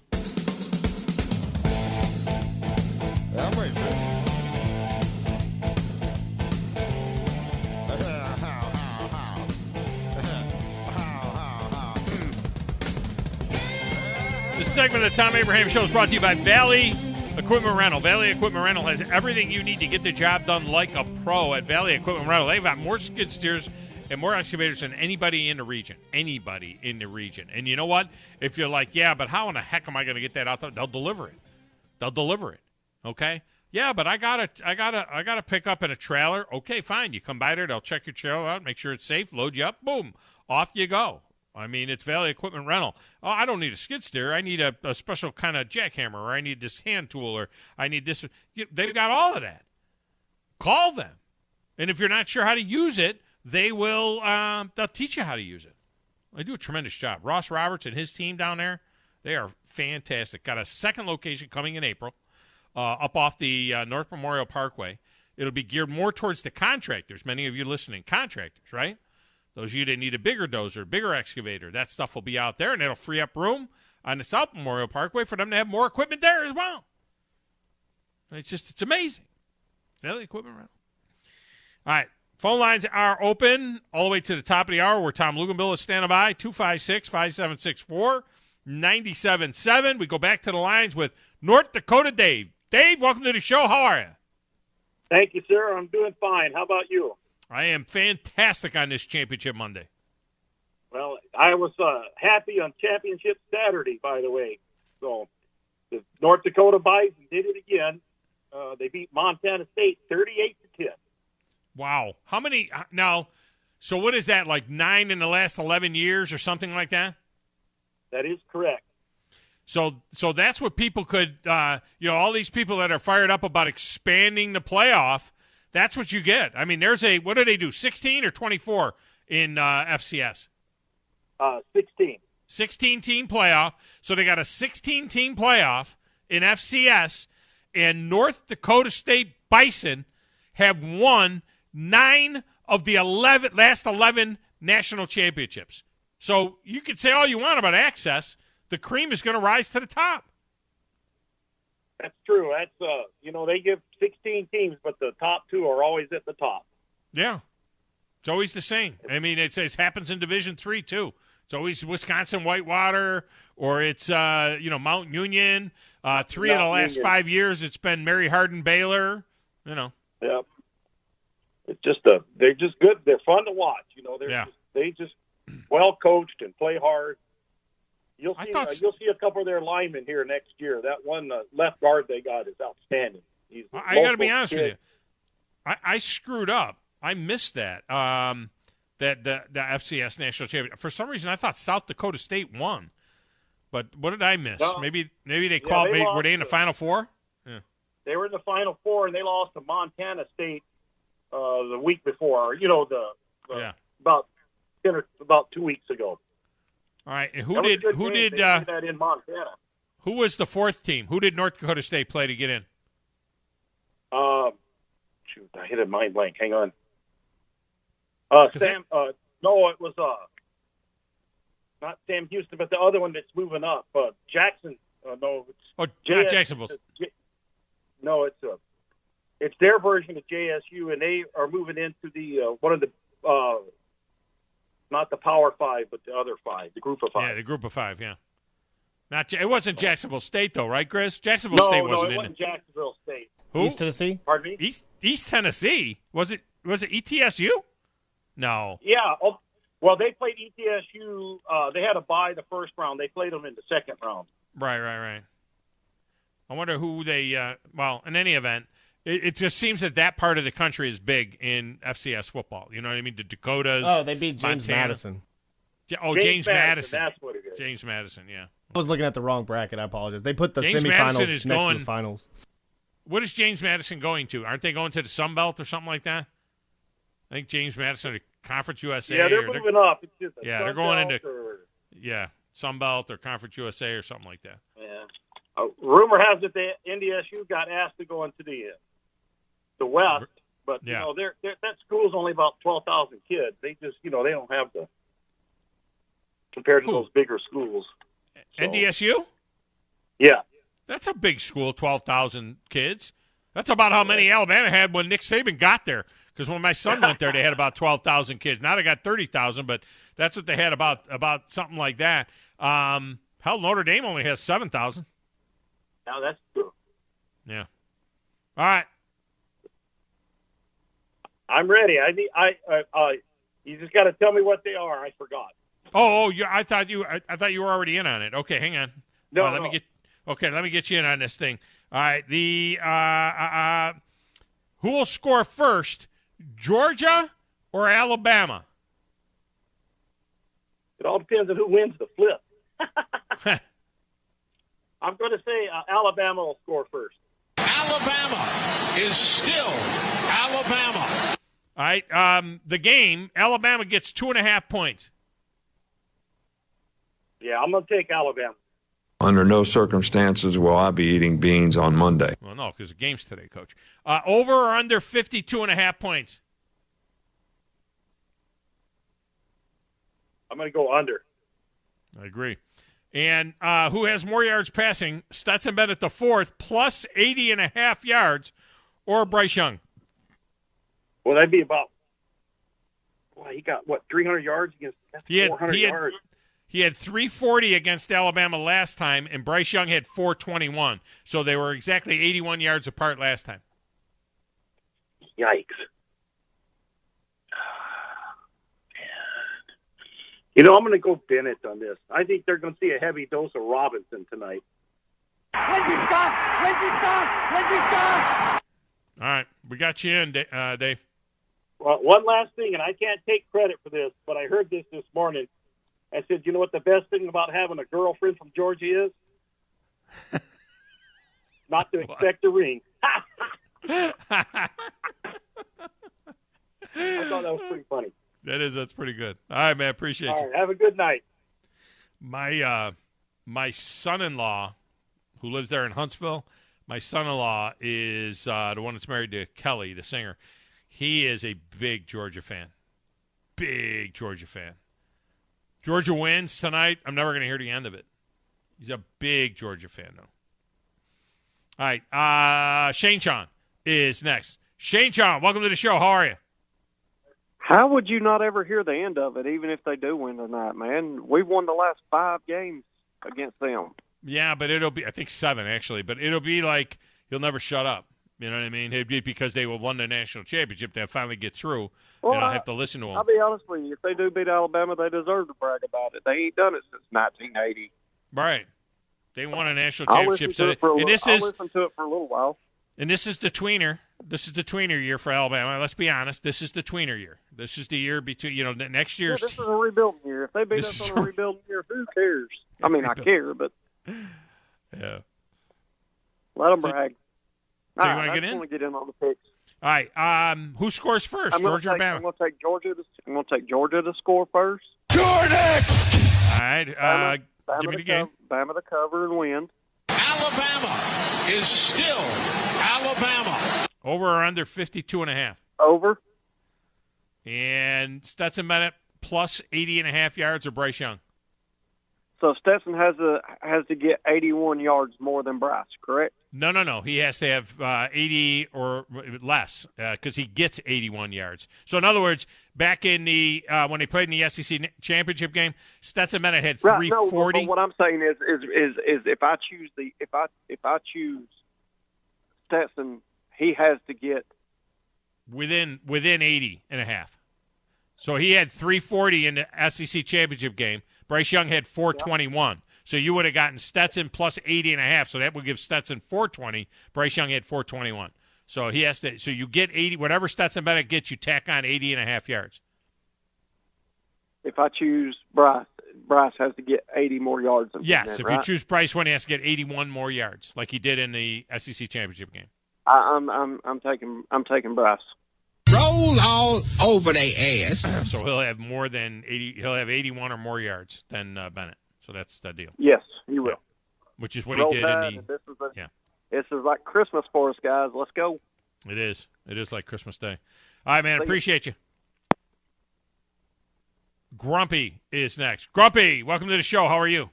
This segment of the Thom Abraham Show is brought to you by Valley Equipment Rental. Valley Equipment Rental has everything you need to get the job done like a pro at Valley Equipment Rental. They've got more skid steers and more excavators than anybody in the region. Anybody in the region. And you know what? If you're like, yeah, but how in the heck am I going to get that out there? They'll deliver it. They'll deliver it. Okay? Yeah, but I gotta pick up in a trailer. Okay, fine. You come by there, they'll check your trailer out, make sure it's safe, load you up, boom, off you go. I mean, it's Valley Equipment Rental. Oh, I don't need a skid steer. I need a special kind of jackhammer, or I need this hand tool, or I need this. They've got all of that. Call them, and if you're not sure how to use it, they'll teach you how to use it. They do a tremendous job. Ross Roberts and his team down there, they are fantastic. Got a second location coming in April, up off the North Memorial Parkway. It'll be geared more towards the contractors. Many of you listening, contractors, right? Those of you that need a bigger dozer, bigger excavator, that stuff will be out there, and it'll free up room on the South Memorial Parkway for them to have more equipment there as well. It's amazing. Valley Equipment Rental. All right. Phone lines are open all the way to the top of the hour where Tom Luganville is standing by, 256-5764-97.7. We go back to the lines with North Dakota Dave. Dave, welcome to the show. How are you? Thank you, sir. I'm doing fine. How about you? I am fantastic on this Championship Monday. Well, I was happy on Championship Saturday, by the way. So the North Dakota Bison did it again. They beat Montana State 38-10. Wow. How many now? So what is that, like 9 in the last 11 years or something like that? That is correct. So that's what people could, all these people that are fired up about expanding the playoff, that's what you get. I mean, what do they do, 16 or 24 in FCS? 16. 16-team playoff. So they got a 16-team playoff in FCS, and North Dakota State Bison have won 9 of the last 11 national championships. So you could say all you want about access. The cream is going to rise to the top. That's true. That's they give 16 teams, but the top 2 are always at the top. Yeah, it's always the same. I mean, it happens in Division III too. It's always Wisconsin Whitewater, or it's Mount Union. 3 of the last 5 years, it's been Mary Hardin Baylor. Yep. It's just they're just good. They're fun to watch. They just well coached and play hard. You'll see a couple of their linemen here next year. That one left guard they got is outstanding. I got to be honest with you. I screwed up. I missed that. The FCS national championship. For some reason, I thought South Dakota State won. But what did I miss? No. Maybe they called. Were they in the Final Four? Yeah. They were in the Final Four, and they lost to Montana State the week before. About 2 weeks ago. All right. And who did that in Montana? Who was the fourth team? Who did North Dakota State play to get in? I hit a mind blank. Hang on. Sam. No, it was not Sam Houston, but the other one that's moving up. Jackson. No. Not Jacksonville. No, it's their version of JSU, and they are moving into the one of the not the Power 5, but the other 5, the Group of 5. Yeah, the Group of 5. Yeah. It wasn't Jacksonville State though, right, Chris? Jacksonville No, State wasn't it in wasn't Jacksonville State. Who? East Tennessee? Pardon me? East Tennessee? Was it ETSU? No. Yeah. Well, they played ETSU. They had a bye the first round. They played them in the second round. Right. I wonder who they in any event, it just seems that part of the country is big in FCS football. You know what I mean? The Dakotas. Oh, they beat James Montana. Madison. James Madison. That's what it is. James Madison, yeah. I was looking at the wrong bracket. I apologize. They put the James semifinals Madison is next going, to the finals. What is James Madison going to? Aren't they going to the Sun Belt or something like that? I think James Madison, Conference USA. Yeah, they're moving up. It's just they're going into Sun Belt or Conference USA or something like that. Yeah. Rumor has it that NDSU got asked to go into the West, but that school's only about 12,000 kids. They just they don't have the compared to those bigger schools. So. NDSU? Yeah. That's a big school, 12,000 kids. That's about how many Alabama had when Nick Saban got there. Because when my son went there, they had about 12,000 kids. Now they got 30,000, but that's what they had about something like that. Hell, Notre Dame only has 7,000. Now that's true. Yeah. All right. I'm ready. You just got to tell me what they are. I forgot. I thought you were already in on it. Okay, hang on. No, let me get you in on this thing. All right. Who will score first, Georgia or Alabama? It all depends on who wins the flip. I'm going to say Alabama will score first. Alabama is still Alabama. All right. The game, Alabama gets 2.5 points. Yeah, I'm going to take Alabama. Under no circumstances will I be eating beans on Monday. Well, no, because the game's today, Coach. Over or under 52.5 points? I'm going to go under. I agree. And who has more yards passing, Stetson Bennett the fourth, plus 80.5 yards, or Bryce Young? Well, that'd be about, he got, 300 yards against 400 yards. He had 340 against Alabama last time, and Bryce Young had 421. So they were exactly 81 yards apart last time. Yikes. I'm going to go Bennett on this. I think they're going to see a heavy dose of Robinson tonight. All right, we got you in, Dave. Well, one last thing, and I can't take credit for this, but I heard this morning. I said, you know what the best thing about having a girlfriend from Georgia is? Not to expect a ring. I thought that was pretty funny. That's pretty good. All right, man, appreciate you. All right, have a good night. My son-in-law, who lives there in Huntsville, my son-in-law is the one that's married to Kelly, the singer. He is a big Georgia fan. Big Georgia fan. Georgia wins tonight. I'm never going to hear the end of it. He's a big Georgia fan, though. All right. Shane Sean is next. Shane Sean, welcome to the show. How are you? How would you not ever hear the end of it, even if they do win tonight, man? We've won the last 5 games against them. Yeah, but it'll be, I think 7, actually. But it'll be like he'll never shut up. You know what I mean? It'd be because they will won the national championship. They'll finally get through, and I'll have to listen to them. I'll be honest with you. If they do beat Alabama, they deserve to brag about it. They ain't done it since 1980. Right. They won a national championship. I'll listen to it for a little while. And this is the tweener. This is the tweener year for Alabama. Let's be honest. This is the tweener year. This is the year between, next year's. Yeah, this is a rebuilding year. If they beat us on a rebuilding year, who cares? I mean, I care, but. Yeah. Let them brag. So you want to get in? I want to get in on the picks. All right. Who scores first, Georgia or Bama? I'm going to take Georgia. I'm going to take Georgia to score first. Jordan! All right. Give me the game. Bama to cover and win. Alabama is still Alabama. Over or under 52.5? Over. And Stetson Bennett plus 80.5 yards or Bryce Young? So Stetson has to get 81 yards more than Bryce, correct? No. He has to have 80 or less because he gets 81 yards. So in other words, back in the when they played in the SEC championship game, Stetson Bennett had 340. No, but what I'm saying is if I choose Stetson, he has to get within 80.5. So he had 340 in the SEC championship game. Bryce Young had 421. Yep. So you would have gotten Stetson plus 80.5. So that would give Stetson 420. Bryce Young had 421. So he has to. So you get 80. Whatever Stetson Bennett gets, you tack on 80.5 yards. If I choose Bryce has to get 80 more yards. Yes, if you choose Bryce, one he has to get 81 more yards, like he did in the SEC championship game. I'm taking Bryce. Roll all over their ass. So he'll have more than 80. He'll have 81 or more yards than Bennett. So that's the deal. Yes, he will. Yeah. Which is what he did in the. This is like Christmas for us, guys. Let's go. It is. It is like Christmas Day. All right, man. Appreciate you. Grumpy is next. Grumpy, welcome to the show. How are you?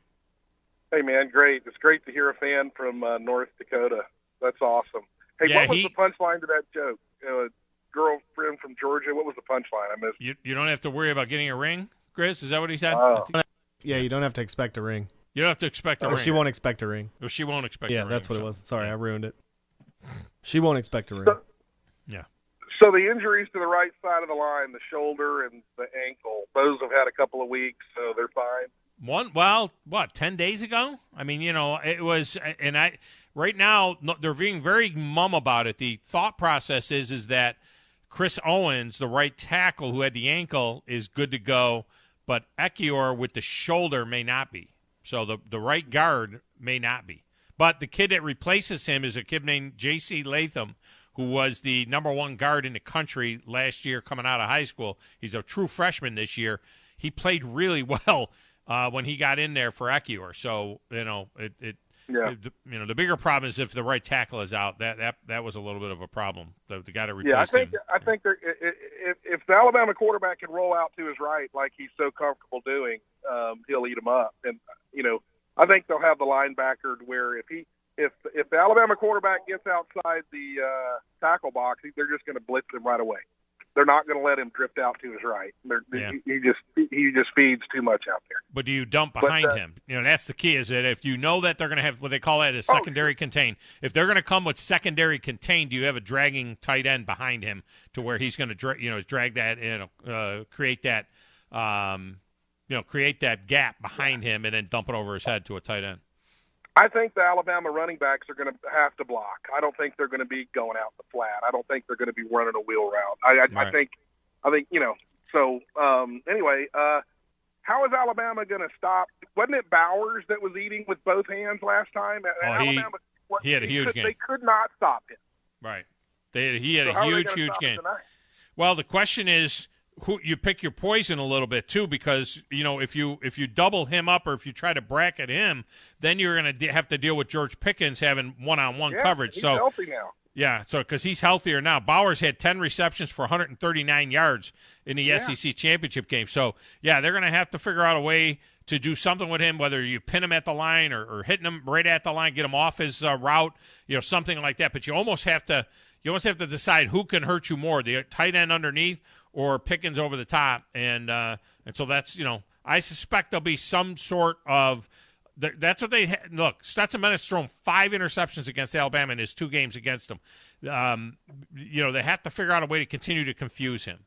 Hey, man. Great. It's great to hear a fan from North Dakota. That's awesome. Hey, what was the punchline to that joke? Girlfriend from Georgia. What was the punchline? I missed. You don't have to worry about getting a ring, Chris. Is that what he said? Yeah, you don't have to expect a ring. You don't have to expect a ring. She won't expect a ring. Or she won't expect a ring. Yeah, that's what it was. Sorry, I ruined it. She won't expect a ring. Yeah. So the injuries to the right side of the line, the shoulder and the ankle, those have had a couple of weeks, so they're fine. 10 days ago? I mean, it was, and right now they're being very mum about it. The thought process is that Chris Owens, the right tackle who had the ankle, is good to go, but Ekiyor with the shoulder may not be. So the right guard may not be. But the kid that replaces him is a kid named J.C. Latham, who was the number one guard in the country last year coming out of high school. He's a true freshman this year. He played really well when he got in there for Ekiyor. So, the bigger problem is if the right tackle is out. That was a little bit of a problem. The guy that replaced him. I think if the Alabama quarterback can roll out to his right like he's so comfortable doing, he'll eat him up. And I think they'll have the linebacker where if the Alabama quarterback gets outside the tackle box, they're just going to blitz him right away. They're not going to let him drift out to his right. He just feeds too much out there. But do you dump behind him? That's the key. Is that if you know that they're going to have what they call that a secondary contain. If they're going to come with secondary contain, do you have a dragging tight end behind him to where he's going to drag that create that create that gap behind him and then dump it over his head to a tight end? I think the Alabama running backs are going to have to block. I don't think they're going to be going out the flat. I don't think they're going to be running a wheel route. I think So anyway, how is Alabama going to stop? Wasn't it Bowers that was eating with both hands last time? He had a huge game. They could not stop him. Right. He had a huge game. Well, the question is, who you pick your poison a little bit too, because if you double him up or if you try to bracket him, then you're going to have to deal with George Pickens having one-on-one coverage. He's so healthy now. Yeah, so because he's healthier now. Bowers had 10 receptions for 139 yards in the SEC championship game. So they're going to have to figure out a way to do something with him, whether you pin him at the line or hitting him right at the line, get him off his route, something like that. But you almost have to decide who can hurt you more, the tight end underneath or Pickens over the top, and so that's I suspect there'll be some sort of that's what they look. Stetson Bennett's thrown 5 interceptions against Alabama in his 2 games against them. They have to figure out a way to continue to confuse him.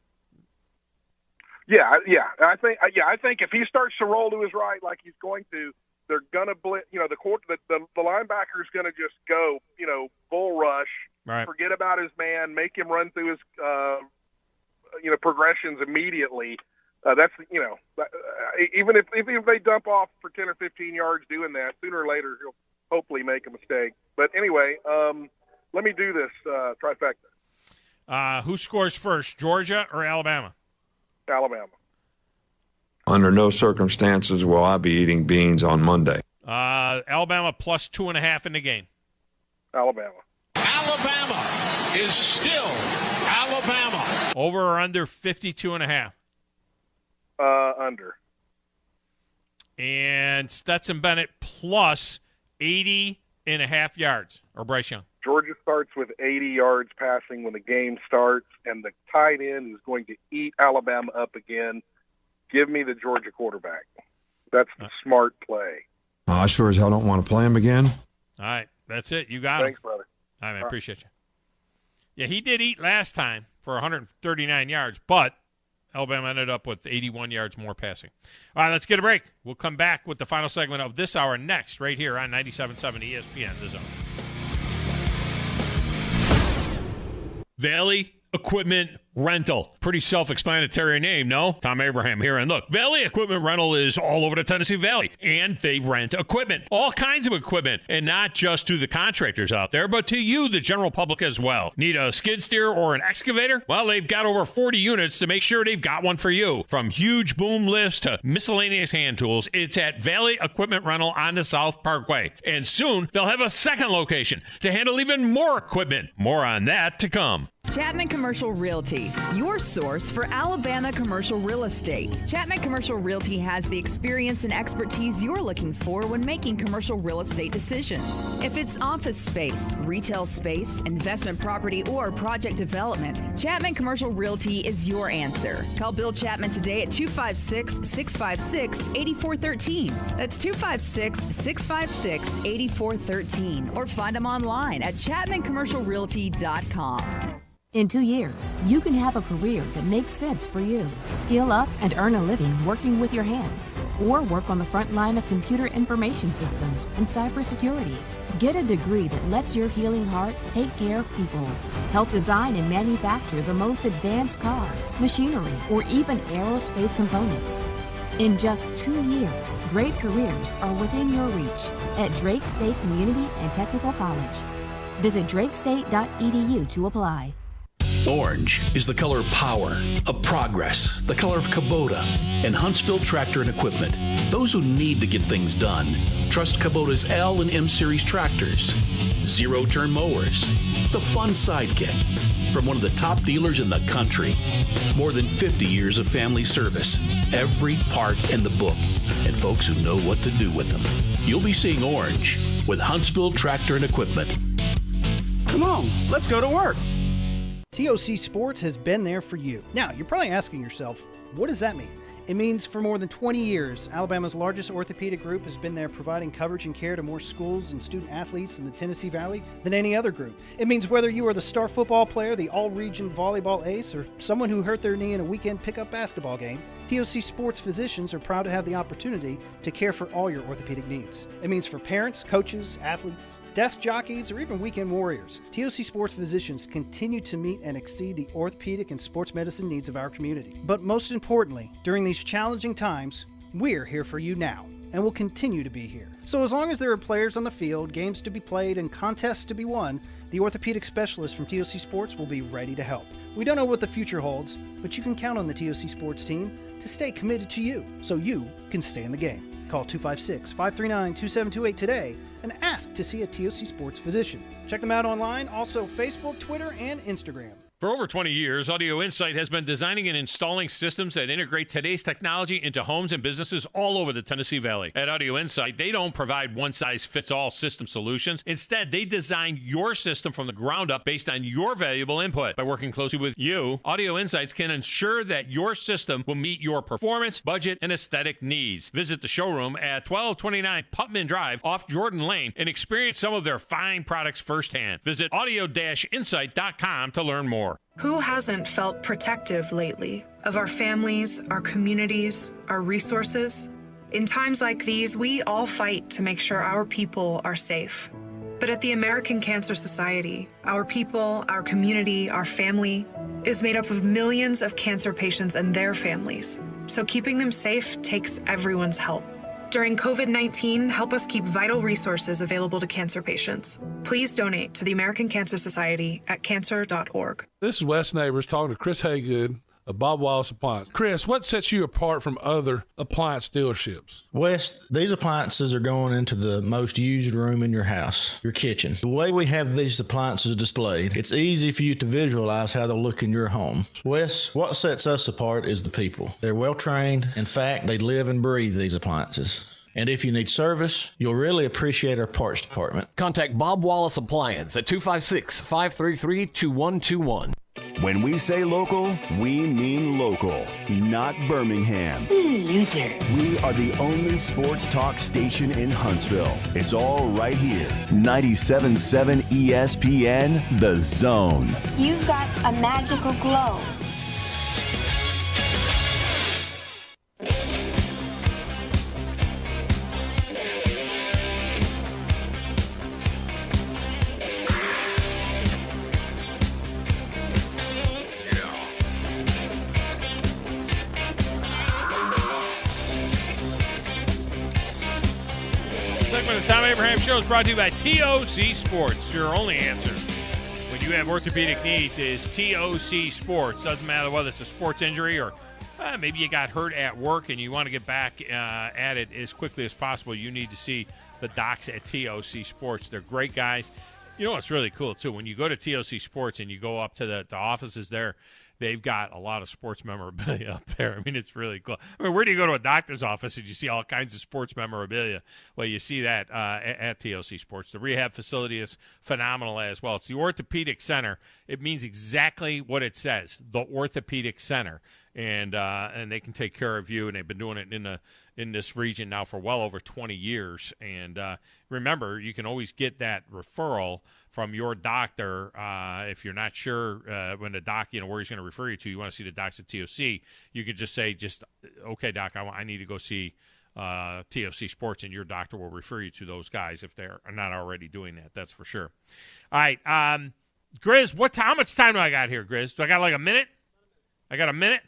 Yeah. I think if he starts to roll to his right like he's going to, they're gonna blitz. The linebacker's gonna just go bull rush, right. Forget about his man, make him run through his progressions immediately. That's even if they dump off for 10 or 15 yards doing that, sooner or later he'll hopefully make a mistake. But anyway, let me do this trifecta. Who scores first, Georgia or Alabama? Alabama. Under no circumstances will I be eating beans on Monday. Alabama plus 2.5 in the game. Alabama. Alabama is still Alabama. Over or under 52.5? Under. And Stetson Bennett plus 80.5 yards, or Bryce Young. Georgia starts with 80 yards passing when the game starts, and the tight end is going to eat Alabama up again. Give me the Georgia quarterback. That's the smart play. I sure as hell don't want to play him again. All right, that's it. You got it. Thanks, brother. All right, man, appreciate you. Yeah, he did eat last time for 139 yards, but Alabama ended up with 81 yards more passing. All right, let's get a break. We'll come back with the final segment of this hour next, right here on 97.7 ESPN, The Zone. Valley Equipment Rental. Pretty self-explanatory name, no? Thom Abraham here. And look, Valley Equipment Rental is all over the Tennessee Valley, and they rent equipment, all kinds of equipment, and not just to the contractors out there, but to you, the general public, as well. Need a skid steer or an excavator? Well, they've got over 40 units to make sure they've got one for you. From huge boom lifts to miscellaneous hand tools, it's at Valley Equipment Rental on the South Parkway. And soon, they'll have a second location to handle even more equipment. More on that to come. Chapman Commercial Realty, your source for Alabama commercial real estate. Chapman Commercial Realty has the experience and expertise you're looking for when making commercial real estate decisions. If it's office space, retail space, investment property, or project development, Chapman Commercial Realty is your answer. Call Bill Chapman today at 256-656-8413. That's 256-656-8413. Or find him online at chapmancommercialrealty.com. In 2 years, you can have a career that makes sense for you. Skill up and earn a living working with your hands, or work on the front line of computer information systems and cybersecurity. Get a degree that lets your healing heart take care of people. Help design and manufacture the most advanced cars, machinery, or even aerospace components. In just 2 years, great careers are within your reach at Drake State Community and Technical College. Visit drakestate.edu to apply. Orange is the color of power, of progress, the color of Kubota and Huntsville Tractor and Equipment. Those who need to get things done, trust Kubota's L and M Series tractors, zero-turn mowers, the fun sidekick, from one of the top dealers in the country. More than 50 years of family service, every part in the book, and folks who know what to do with them. You'll be seeing orange with Huntsville Tractor and Equipment. Come on, let's go to work. TOC Sports has been there for you. Now, you're probably asking yourself, what does that mean? It means for more than 20 years, Alabama's largest orthopedic group has been there providing coverage and care to more schools and student athletes in the Tennessee Valley than any other group. It means whether you are the star football player, the all-region volleyball ace, or someone who hurt their knee in a weekend pickup basketball game, TOC Sports physicians are proud to have the opportunity to care for all your orthopedic needs. It means for parents, coaches, athletes, desk jockeys, or even weekend warriors, TOC Sports physicians continue to meet and exceed the orthopedic and sports medicine needs of our community. But most importantly, during these challenging times, we're here for you now, and will continue to be here. So as long as there are players on the field, games to be played, and contests to be won, the orthopedic specialists from TOC Sports will be ready to help. We don't know what the future holds, but you can count on the TOC Sports team to stay committed to you, so you can stay in the game. Call 256-539-2728 today and ask to see a TOC Sports physician. Check them out online, also Facebook, Twitter, and Instagram. For over 20 years, Audio Insight has been designing and installing systems that integrate today's technology into homes and businesses all over the Tennessee Valley. At Audio Insight, they don't provide one-size-fits-all system solutions. Instead, they design your system from the ground up based on your valuable input. By working closely with you, Audio Insights can ensure that your system will meet your performance, budget, and aesthetic needs. Visit the showroom at 1229 Putman Drive off Jordan Lane and experience some of their fine products firsthand. Visit audio-insight.com to learn more. Who hasn't felt protective lately of our families, our communities, our resources? In times like these, we all fight to make sure our people are safe. But at the American Cancer Society, our people, our community, our family is made up of millions of cancer patients and their families. So keeping them safe takes everyone's help. During COVID-19, help us keep vital resources available to cancer patients. Please donate to the American Cancer Society at cancer.org. This is Wes Neighbors talking to Chris Haygood of Bob Wallace Appliance. Chris, what sets you apart from other appliance dealerships? Wes, these appliances are going into the most used room in your house, your kitchen. The way we have these appliances displayed, it's easy for you to visualize how they'll look in your home. Wes, what sets us apart is the people. They're well trained. In fact, they live and breathe these appliances. And if you need service, you'll really appreciate our parts department. Contact Bob Wallace Appliance at 256-533-2121. When we say local, we mean local, not Birmingham. Loser. We are the only sports talk station in Huntsville. It's all right here. 97.7 ESPN, The Zone. You've got a magical glow. Segment of Thom Abraham Show is brought to you by TOC Sports. Your only answer when you have orthopedic needs is TOC Sports. Doesn't matter whether it's a sports injury or maybe you got hurt at work and you want to get back at it as quickly as possible. You need to see the docs at TOC Sports. They're great guys. You know what's really cool, too? When you go to TOC Sports and you go up to the offices there, they've got a lot of sports memorabilia up there. I mean, it's really cool. I mean, where do you go to a doctor's office and you see all kinds of sports memorabilia? Well, you see that at TOC Sports. The rehab facility is phenomenal as well. It's the Orthopedic Center. It means exactly what it says, the Orthopedic Center. and they can take care of you. And they've been doing it in this region now for well over 20 years. And remember, you can always get that referral from your doctor if you're not sure when the doc, where he's going to refer you to. You want to see the docs at TOC. You could just say, okay, doc, I need to go see TOC Sports, and your doctor will refer you to those guys if they're not already doing that. That's for sure. All right, Grizz, how much time do I got here, Grizz? Do I got like a minute? I got a minute.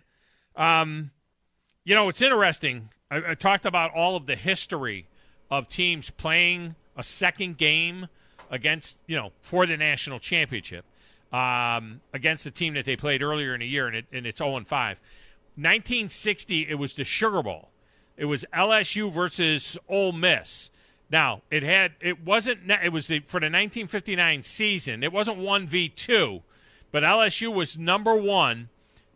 It's interesting. I talked about all of the history of teams playing a second game against, for the national championship against the team that they played earlier in the year, and it's 0-5. 1960, it was the Sugar Bowl. It was LSU versus Ole Miss. Now, for the 1959 season. It wasn't 1v2, but LSU was number one.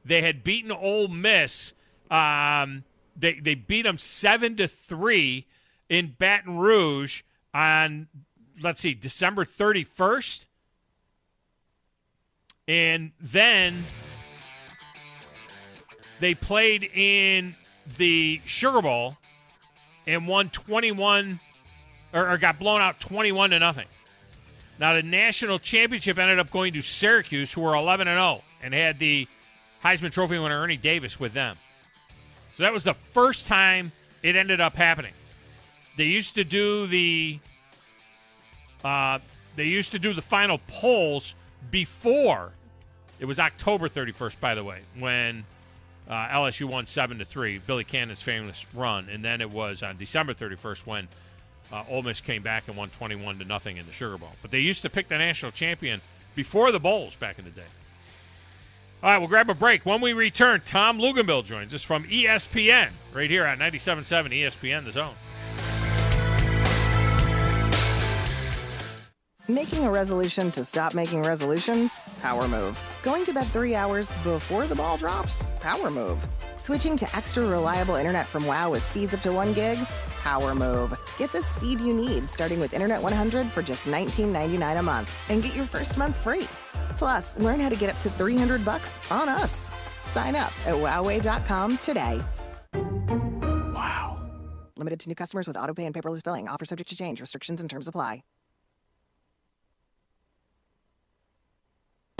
They had beaten Ole Miss. They beat them 7-3 in Baton Rouge on, December 31st. And then they played in the Sugar Bowl and won 21 or got blown out 21-0. Now the national championship ended up going to Syracuse, who were 11-0 and had the Heisman Trophy winner Ernie Davis with them. So that was the first time it ended up happening. They used to do the final polls before. It was October 31st, by the way, when LSU won 7-3, Billy Cannon's famous run, and then it was on December 31st when Ole Miss came back and won 21-0 in the Sugar Bowl. But they used to pick the national champion before the bowls back in the day. All right, we'll grab a break. When we return, Tom Luganville joins us from ESPN right here on 97.7 ESPN The Zone. Making a resolution to stop making resolutions? Power move. Going to bed 3 hours before the ball drops? Power move. Switching to extra reliable internet from WOW with speeds up to 1 gig? Power move. Get the speed you need starting with Internet 100 for just $19.99 a month and get your first month free. Plus, learn how to get up to $300 on us. Sign up at wowway.com today. Wow. Limited to new customers with autopay and paperless billing. Offer subject to change. Restrictions and terms apply.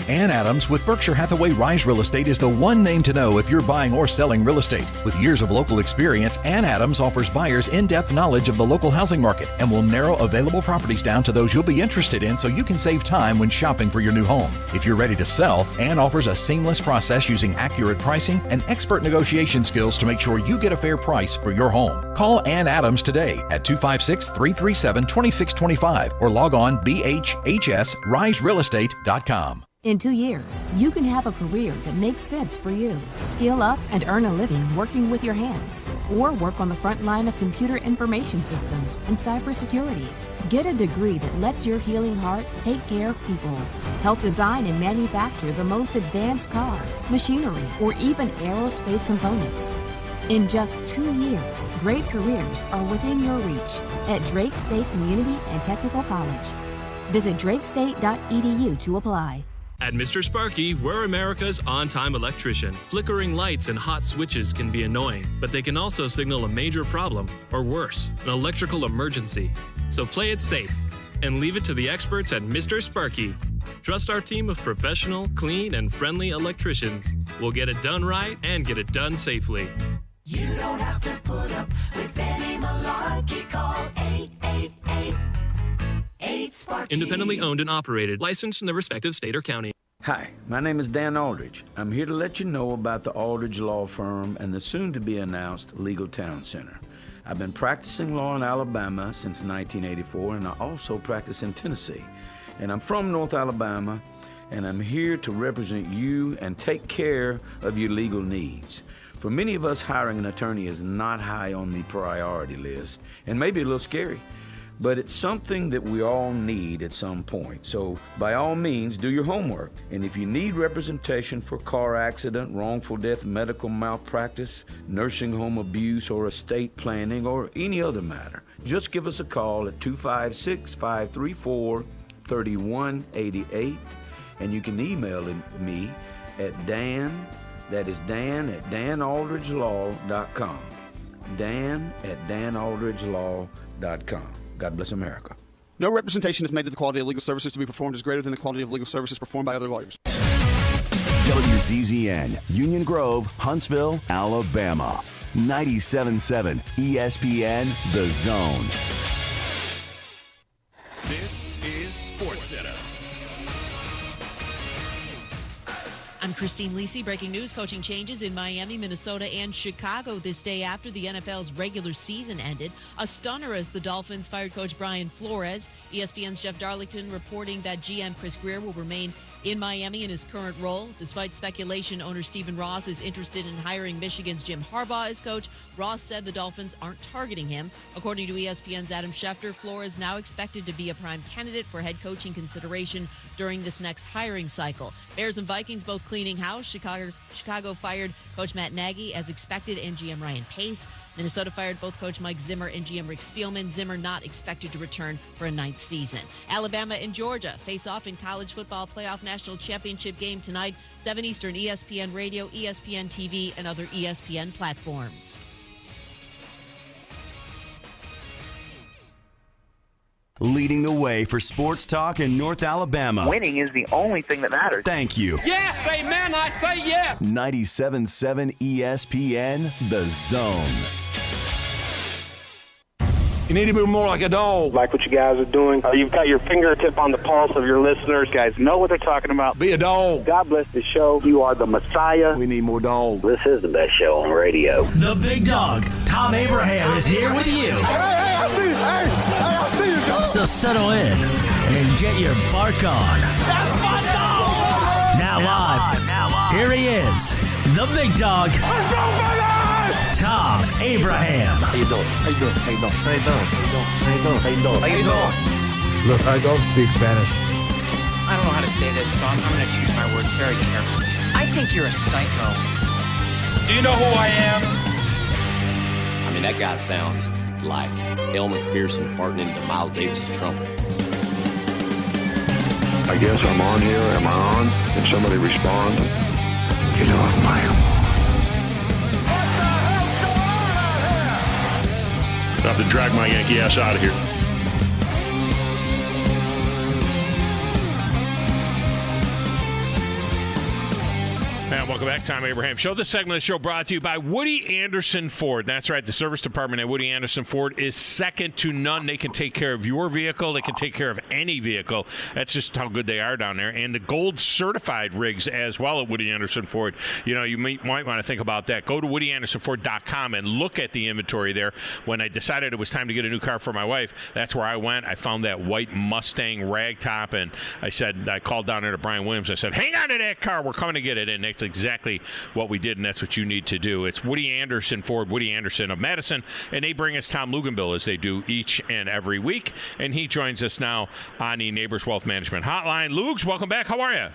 Ann Adams with Berkshire Hathaway Rise Real Estate is the one name to know if you're buying or selling real estate. With years of local experience, Ann Adams offers buyers in-depth knowledge of the local housing market and will narrow available properties down to those you'll be interested in so you can save time when shopping for your new home. If you're ready to sell, Ann offers a seamless process using accurate pricing and expert negotiation skills to make sure you get a fair price for your home. Call Ann Adams today at 256-337-2625 or log on bhhsriserealestate.com. In 2 years, you can have a career that makes sense for you. Skill up and earn a living working with your hands, or work on the front line of computer information systems and cybersecurity. Get a degree that lets your healing heart take care of people. Help design and manufacture the most advanced cars, machinery, or even aerospace components. In just 2 years, great careers are within your reach at Drake State Community and Technical College. Visit drakestate.edu to apply. At Mr. Sparky, we're America's on-time electrician. Flickering lights and hot switches can be annoying, but they can also signal a major problem, or worse, an electrical emergency. So play it safe and leave it to the experts at Mr. Sparky. Trust our team of professional, clean, and friendly electricians. We'll get it done right and get it done safely. You don't have to put up with any malarkey. Call 888-8-Sparky. Independently owned and operated, licensed in the respective state or county. Hi, my name is Dan Aldridge. I'm here to let you know about the Aldridge Law Firm and the soon-to-be-announced Legal Town Center. I've been practicing law in Alabama since 1984, and I also practice in Tennessee. And I'm from North Alabama, and I'm here to represent you and take care of your legal needs. For many of us, hiring an attorney is not high on the priority list, and maybe a little scary. But it's something that we all need at some point. So by all means, do your homework. And if you need representation for car accident, wrongful death, medical malpractice, nursing home abuse, or estate planning, or any other matter, just give us a call at 256-534-3188. And you can email me at dan That is Dan at danaldridgelaw.com. Dan at danaldridgelaw.com. God bless America. No representation is made that the quality of legal services to be performed is greater than the quality of legal services performed by other lawyers. WZZN, Union Grove, Huntsville, Alabama. 97.7 ESPN, The Zone. This is SportsCenter. I'm Christine Lisi. Breaking news: coaching changes in Miami, Minnesota, and Chicago this day after the NFL's regular season ended. A stunner as the Dolphins fired coach Brian Flores. ESPN's Jeff Darlington reporting that GM Chris Greer will remain in Miami in his current role. Despite speculation, owner Stephen Ross is interested in hiring Michigan's Jim Harbaugh as coach. Ross said the Dolphins aren't targeting him. According to ESPN's Adam Schefter, Flores now expected to be a prime candidate for head coaching consideration during this next hiring cycle. Bears and Vikings both cleaning house. Chicago fired coach Matt Nagy as expected and GM Ryan Pace. Minnesota fired both coach Mike Zimmer and GM Rick Spielman. Zimmer not expected to return for a ninth season. Alabama and Georgia face off in college football playoff national championship game tonight, 7 Eastern, ESPN Radio, ESPN TV, and other ESPN platforms. Leading the way for sports talk in North Alabama. Winning is the only thing that matters. Thank you. Yes, amen, I say yes. 97.7 ESPN, The Zone. You need to be more like a dog. Like what you guys are doing. You've got your fingertip on the pulse of your listeners. You guys know what they're talking about. Be a dog. God bless the show. You are the Messiah. We need more dogs. This is the best show on radio. The big dog, Thom Abraham, is here with you. Hey, I see you. I see you, dog. So settle in and get your bark on. That's my dog. Now live. Here he is, the big dog. Let's go, baby. Thom Abraham. How you doing? How you doing? How you doing? How you doing? How you doing? How you doing? How you doing? Look, I don't speak Spanish. I don't know how to say this, so I'm going to choose my words very carefully. I think you're a psycho. Do you know who I am? I mean, that guy sounds like Elle McPherson farting into Miles Davis' trumpet. I guess I'm on here. Am I on? Can somebody respond? Get off my lawn. I have to drag my Yankee ass out of here. And welcome back, Thom Abraham Show. This segment of the show brought to you by Woody Anderson Ford. That's right, the service department at Woody Anderson Ford is second to none. They can take care of your vehicle. They can take care of any vehicle. That's just how good they are down there. And the gold certified rigs as well at Woody Anderson Ford. You know, you might want to think about that. Go to WoodyAndersonFord.com and look at the inventory there. When I decided it was time to get a new car for my wife, that's where I went. I found that white Mustang ragtop, and I called down there to Brian Williams. I said, hang on to that car. We're coming to get it. And that's exactly what we did, and that's what you need to do. It's Woody Anderson Ford, Woody Anderson of Madison, and they bring us Tom Luganville as they do each and every week, and he joins us now on the Neighbors Wealth Management Hotline. Lugs, welcome back. How are you?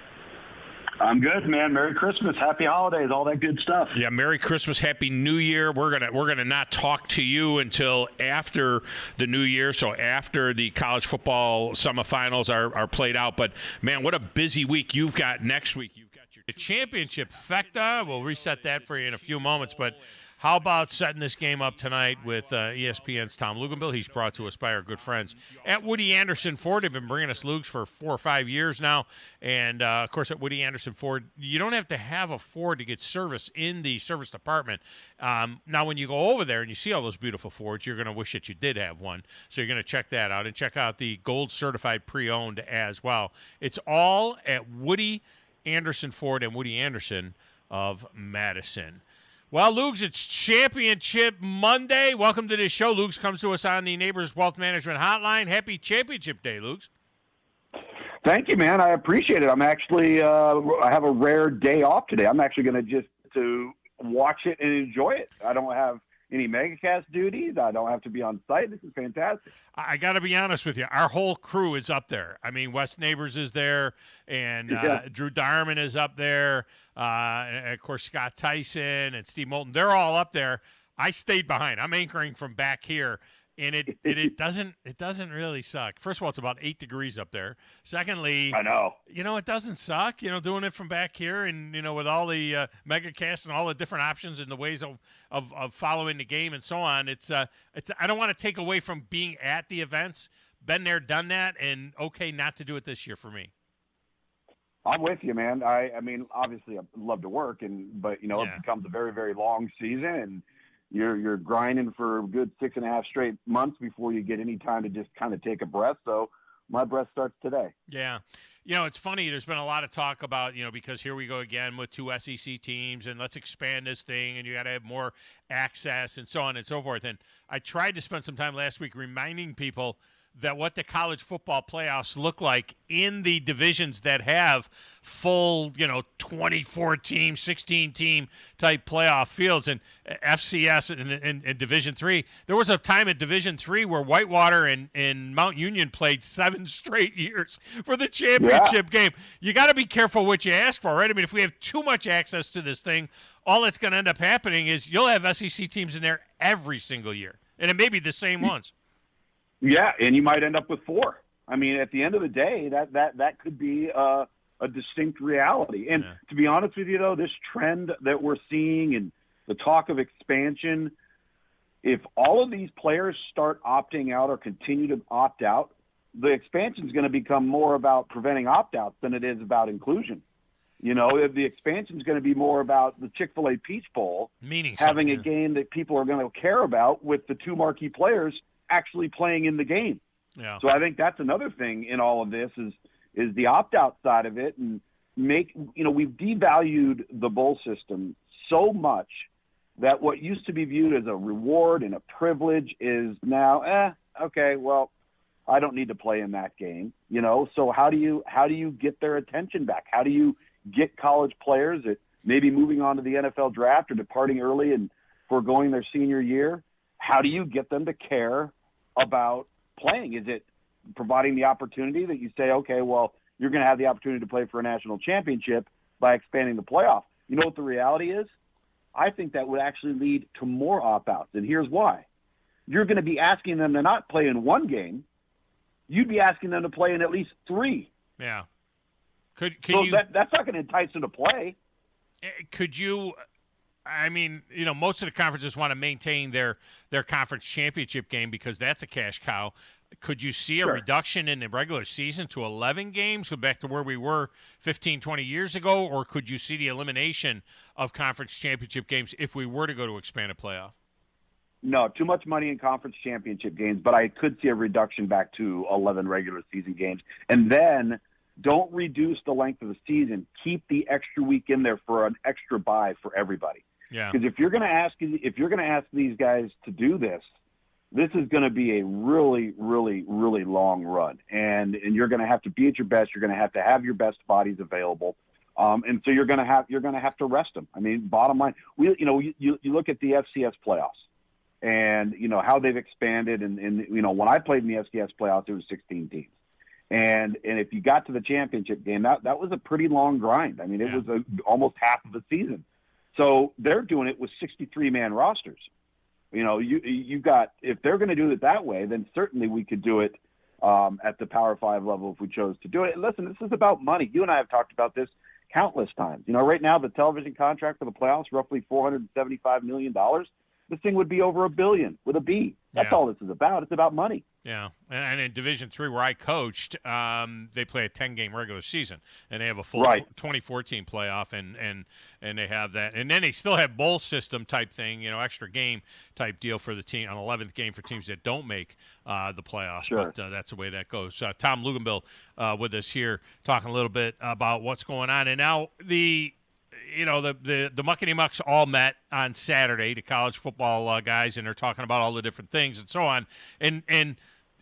I'm good, man. Merry Christmas, Happy Holidays, all that good stuff. Yeah, Merry Christmas, Happy New Year. We're gonna not talk to you until after the New Year, so after the college football semifinals are played out. But man, what a busy week you've got next week. You've got your championship fecta. We'll reset that for you in a few moments, but how about setting this game up tonight with ESPN's Tom Luganville? He's brought to us by our good friends at Woody Anderson Ford. They've been bringing us Lugs for 4 or 5 years now. And, of course, at Woody Anderson Ford, you don't have to have a Ford to get service in the service department. Now, when you go over there and you see all those beautiful Fords, you're going to wish that you did have one. So you're going to check that out and check out the Gold Certified Pre-Owned as well. It's all at Woody Anderson Ford and Woody Anderson of Madison. Well, Lugs, it's Championship Monday. Welcome to this show. Lugs comes to us on the Neighbors Wealth Management Hotline. Happy Championship Day, Lugs. Thank you, man. I appreciate it. I'm actually, I have a rare day off today. I'm actually going to watch it and enjoy it. I don't have any megacast duties. I don't have to be on site. This is fantastic. I got to be honest with you. Our whole crew is up there. I mean, Wes Neighbors is there, and Drew Darman is up there. And of course, Scott Tyson and Steve Moulton. They're all up there. I stayed behind. I'm anchoring from back here. And it doesn't really suck. First of all, it's about 8 degrees up there. Secondly, I know. It doesn't suck. Doing it from back here, and with all the MegaCast and all the different options and the ways of following the game and so on. It's I don't want to take away from being at the events. Been there, done that, and okay, not to do it this year for me. I'm with you, man. I mean, obviously, I love to work, but it becomes a very, very long season, and you're grinding for a good 6.5 straight months before you get any time to just kind of take a breath. So my breath starts today. Yeah. It's funny. There's been a lot of talk about, because here we go again with 2 SEC teams and let's expand this thing and you got to have more access and so on and so forth. And I tried to spend some time last week reminding people that what the college football playoffs look like in the divisions that have full, 24-team, 16-team type playoff fields. And FCS and Division III, there was a time at Division III where Whitewater and Mount Union played 7 straight years for the championship game. You got to be careful what you ask for, right? I mean, if we have too much access to this thing, all that's going to end up happening is you'll have SEC teams in there every single year, and it may be the same ones. Yeah, and you might end up with 4. I mean, at the end of the day, that could be a distinct reality. And to be honest with you, though, this trend that we're seeing and the talk of expansion, if all of these players start opting out or continue to opt out, the expansion is going to become more about preventing opt-outs than it is about inclusion. The expansion is going to be more about the Chick-fil-A Peach Bowl having a game that people are going to care about with the 2 marquee players actually playing in the game. Yeah. So I think that's another thing in all of this is the opt-out side of it, and we've devalued the bowl system so much that what used to be viewed as a reward and a privilege is now, okay, well, I don't need to play in that game. So how do you get their attention back? How do you get college players that maybe moving on to the NFL draft or departing early and foregoing their senior year? How do you get them to care about playing? Is it providing the opportunity that you say, okay, well, you're going to have the opportunity to play for a national championship by expanding the playoff? You know what the reality is? I think that would actually lead to more opt-outs, and here's why. You're going to be asking them to not play in 1 game. You'd be asking them to play in at least 3. Yeah. That's not going to entice them to play. Could you – I mean, most of the conferences want to maintain their conference championship game because that's a cash cow. Could you see a reduction in the regular season to 11 games, go back to where we were 15, 20 years ago, or could you see the elimination of conference championship games if we were to go to expanded playoff? No, too much money in conference championship games, but I could see a reduction back to 11 regular season games. And then don't reduce the length of the season. Keep the extra week in there for an extra bye for everybody. Yeah. Because if you're going to ask these guys to do this is going to be a really, really, really long run, and you're going to have to be at your best. You're going to have your best bodies available, and so you're going to have to rest them. I mean, bottom line, you look at the FCS playoffs, and how they've expanded, and when I played in the FCS playoffs, it was 16 teams. And if you got to the championship game, that was a pretty long grind. I mean, it was almost half of the season. So they're doing it with 63-man rosters. You got, if they're going to do it that way, then certainly we could do it at the Power 5 level if we chose to do it. And listen, this is about money. You and I have talked about this countless times. Right now the television contract for the playoffs, roughly $475 million. This thing would be over $1 billion with a B. That's all this is about. It's about money. Yeah, and in Division III, where I coached, they play a 10-game regular season, and they have a full 24-team playoff, and they have that, and then they still have bowl system type thing, extra game type deal for the team, an 11th game for teams that don't make the playoffs. Sure. But that's the way that goes. Tom Luganbill with us here, talking a little bit about what's going on, and now the Muckety Mucks all met on Saturday, the college football guys, and they're talking about all the different things and so on. And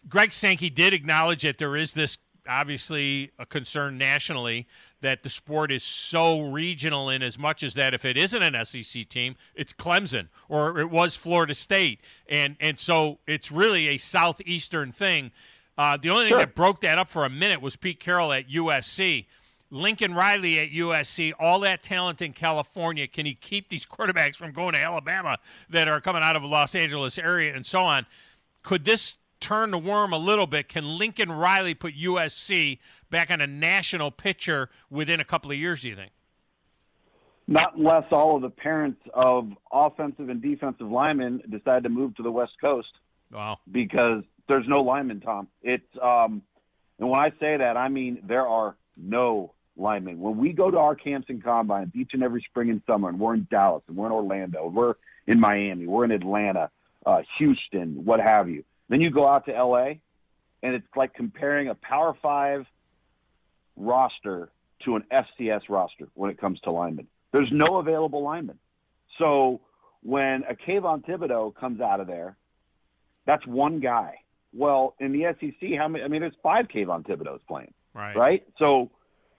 Greg Sankey did acknowledge that there is this, obviously, a concern nationally that the sport is so regional in as much as that if it isn't an SEC team, it's Clemson or it was Florida State. And so it's really a southeastern thing. The only thing that broke that up for a minute was Pete Carroll at USC. Lincoln Riley at USC, all that talent in California. Can he keep these quarterbacks from going to Alabama that are coming out of the Los Angeles area and so on? Could this turn the worm a little bit? Can Lincoln Riley put USC back on a national picture within a couple of years, do you think? Not unless all of the parents of offensive and defensive linemen decide to move to the West Coast. Wow. Because there's no linemen, Tom. It's and when I say that, I mean there are no linemen. When we go to our camps and combines each and every spring and summer, and we're in Dallas, and we're in Orlando, we're in Miami, we're in Atlanta, Houston, what have you. Then you go out to L.A., and it's like comparing a Power 5 roster to an FCS roster when it comes to linemen. There's no available linemen. So when a Kayvon Thibodeau comes out of there, that's one guy. Well, in the SEC, how many? I mean, there's 5 Kayvon Thibodeaus playing, right? So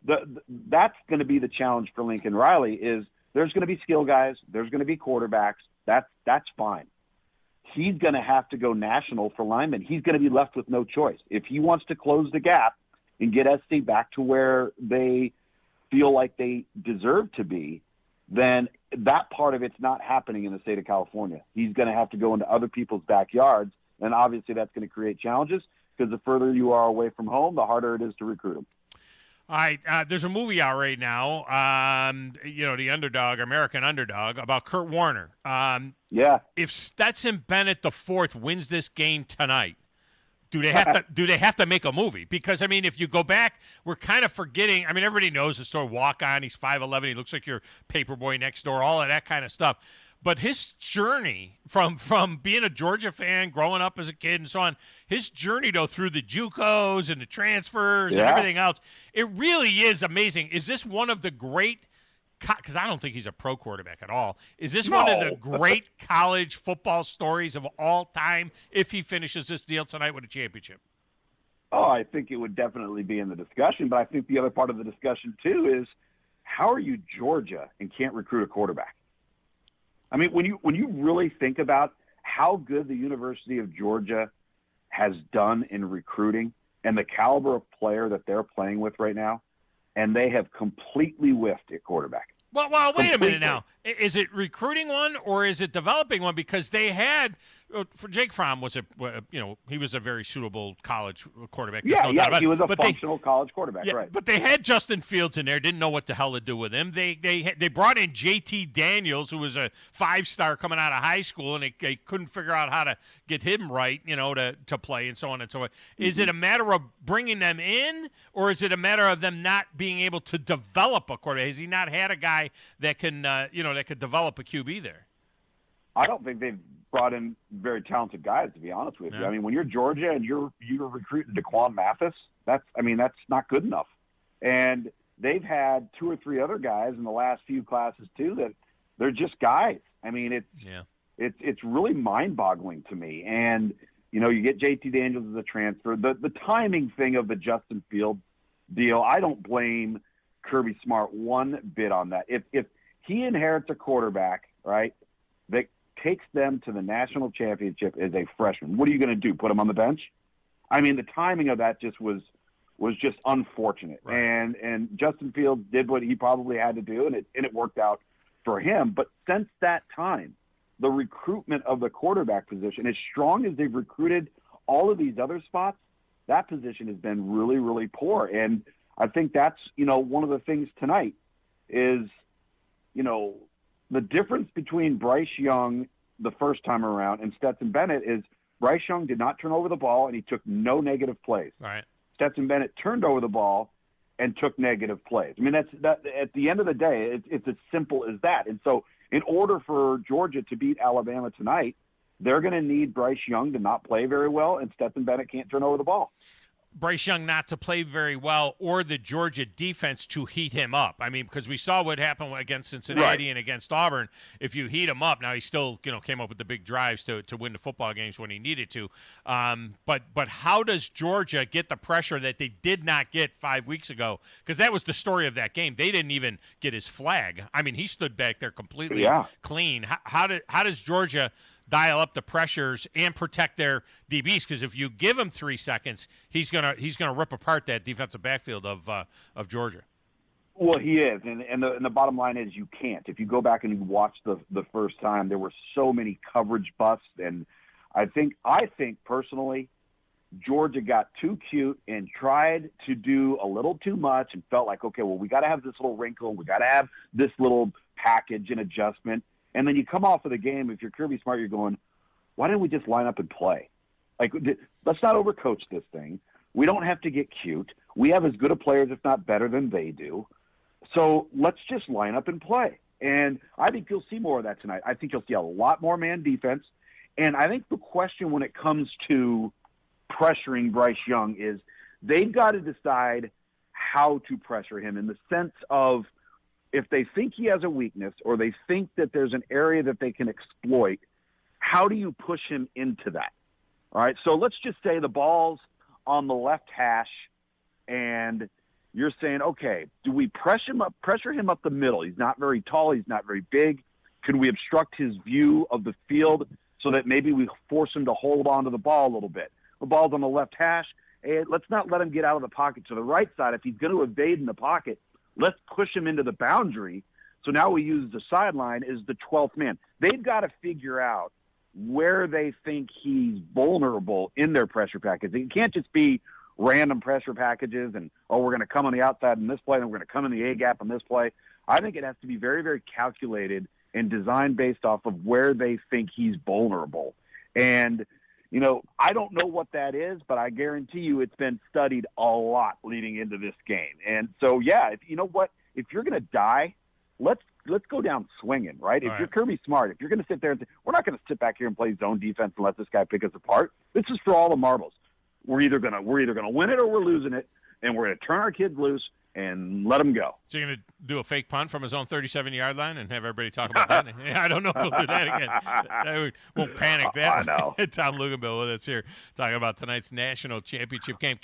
that's going to be the challenge for Lincoln Riley. Is there's going to be skill guys, there's going to be quarterbacks. That's fine. He's going to have to go national for linemen. He's going to be left with no choice if he wants to close the gap and get SC back to where they feel like they deserve to be. Then that part of it's not happening in the state of California. He's going to have to go into other people's backyards, and obviously that's going to create challenges because the further you are away from home, the harder it is to recruit them. All right, there's a movie out right now, the Underdog, American Underdog, about Kurt Warner. Yeah. If Stetson Bennett IV wins this game tonight, do they have to make a movie? Because, I mean, if you go back, we're kind of forgetting. I mean, everybody knows the story. Walk on, he's 5'11", he looks like your paperboy next door, all of that kind of stuff. But his journey from being a Georgia fan, growing up as a kid and so on, his journey, though, through the JUCOs and the transfers and everything else, it really is amazing. Is this one of the great – because I don't think he's a pro quarterback at all. Is this one of the great college football stories of all time if he finishes this deal tonight with a championship? Oh, I think it would definitely be in the discussion, but I think the other part of the discussion, too, is how are you Georgia and can't recruit a quarterback? I mean, when you really think about how good the University of Georgia has done in recruiting and the caliber of player that they're playing with right now, and they have completely whiffed at quarterback. Well, wait a minute now. Is it recruiting one or is it developing one? Because they had for Jake Fromm was he was a very suitable college quarterback. Yeah, he was a functional college quarterback, right? But they had Justin Fields in there. Didn't know what the hell to do with him. They brought in JT Daniels, who was a 5-star coming out of high school, and they couldn't figure out how to get him right, to play and so on and so on. Is it a matter of bringing them in, or is it a matter of them not being able to develop a quarterback? Has he not had a guy that can that could develop a QB there? I don't think they've brought in very talented guys, to be honest with you. I mean, when you're Georgia and you're recruiting DeQuan Mathis, that's not good enough. And they've had 2 or 3 other guys in the last few classes too that they're just guys. I mean, it's really mind-boggling to me. And you get JT Daniels as a transfer. The timing thing of the Justin Fields deal, I don't blame Kirby Smart one bit on that. If he inherits a quarterback, right, that takes them to the national championship as a freshman, what are you going to do? Put him on the bench? I mean, the timing of that just was just unfortunate. Right. And Justin Fields did what he probably had to do, and it worked out for him. But since that time, the recruitment of the quarterback position, as strong as they've recruited all of these other spots, that position has been really, really poor. And I think that's, one of the things tonight is, the difference between Bryce Young the first time around and Stetson Bennett is Bryce Young did not turn over the ball and he took no negative plays. Right. Stetson Bennett turned over the ball and took negative plays. I mean, that at the end of the day, it's as simple as that. And so in order for Georgia to beat Alabama tonight, they're going to need Bryce Young to not play very well, and Stetson Bennett can't turn over the ball. Bryce Young not to play very well, or the Georgia defense to heat him up. I mean, because we saw what happened against Cincinnati and against Auburn. If you heat him up, now he still came up with the big drives to win the football games when he needed to. But how does Georgia get the pressure that they did not get 5 weeks ago? Because that was the story of that game. They didn't even get his flag. I mean, he stood back there completely clean. How does Georgia dial up the pressures and protect their DBs? Because if you give him 3 seconds, he's gonna rip apart that defensive backfield of Georgia. Well, he is, and the bottom line is you can't. If you go back and you watch the first time, there were so many coverage busts, and I think personally, Georgia got too cute and tried to do a little too much and felt like, okay, well, we got to have this little wrinkle. We got to have this little package and adjustment. And then you come off of the game, if you're Kirby Smart, you're going, why didn't we just line up and play? Like, let's not overcoach this thing. We don't have to get cute. We have as good a players, if not better, than they do. So let's just line up and play. And I think you'll see more of that tonight. I think you'll see a lot more man defense. And I think the question when it comes to pressuring Bryce Young is they've got to decide how to pressure him in the sense of if they think he has a weakness or they think that there's an area that they can exploit, how do you push him into that? All right, so let's just say the ball's on the left hash and you're saying, okay, do we pressure him up the middle? He's not very tall. He's not very big. Could we obstruct his view of the field so that maybe we force him to hold on to the ball a little bit? The ball's on the left hash. Hey, let's not let him get out of the pocket to the right side. If he's going to evade in the pocket, let's push him into the boundary. So now we use the sideline as the 12th man. They've got to figure out where they think he's vulnerable in their pressure package. It can't just be random pressure packages and, we're going to come on the outside in this play and we're going to come in the A-gap on this play. I think it has to be very, very calculated and designed based off of where they think he's vulnerable. And, I don't know what that is, but I guarantee you it's been studied a lot leading into this game. And so, yeah, if you're going to die, let's go down swinging, right? If you're Kirby Smart, if you're going to sit there and say, we're not going to sit back here and play zone defense and let this guy pick us apart. This is for all the marbles. We're either going to win it or we're losing it, and we're going to turn our kids loose and let them go. So you're going to do a fake punt from his own 37-yard line and have everybody talk about that? I don't know if we'll do that again. I won't panic that. I know. Tom Luganbill with us here talking about tonight's national championship game.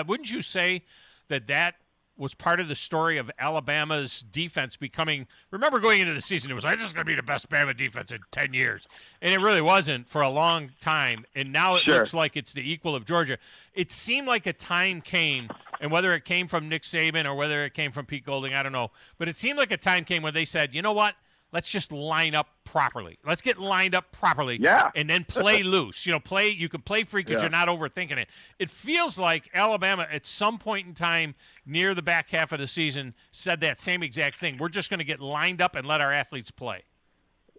Wouldn't you say that was part of the story of Alabama's defense becoming – remember going into the season, it was like, this is going to be the best Bama defense in 10 years. And it really wasn't for a long time, and now it looks like it's the equal of Georgia. It seemed like a time came, and whether it came from Nick Saban or whether it came from Pete Golding, I don't know, but it seemed like a time came when they said, you know what? Let's just line up properly. Let's get lined up properly, and then play loose. You can play free because you're not overthinking it. It feels like Alabama at some point in time near the back half of the season said that same exact thing. We're just going to get lined up and let our athletes play.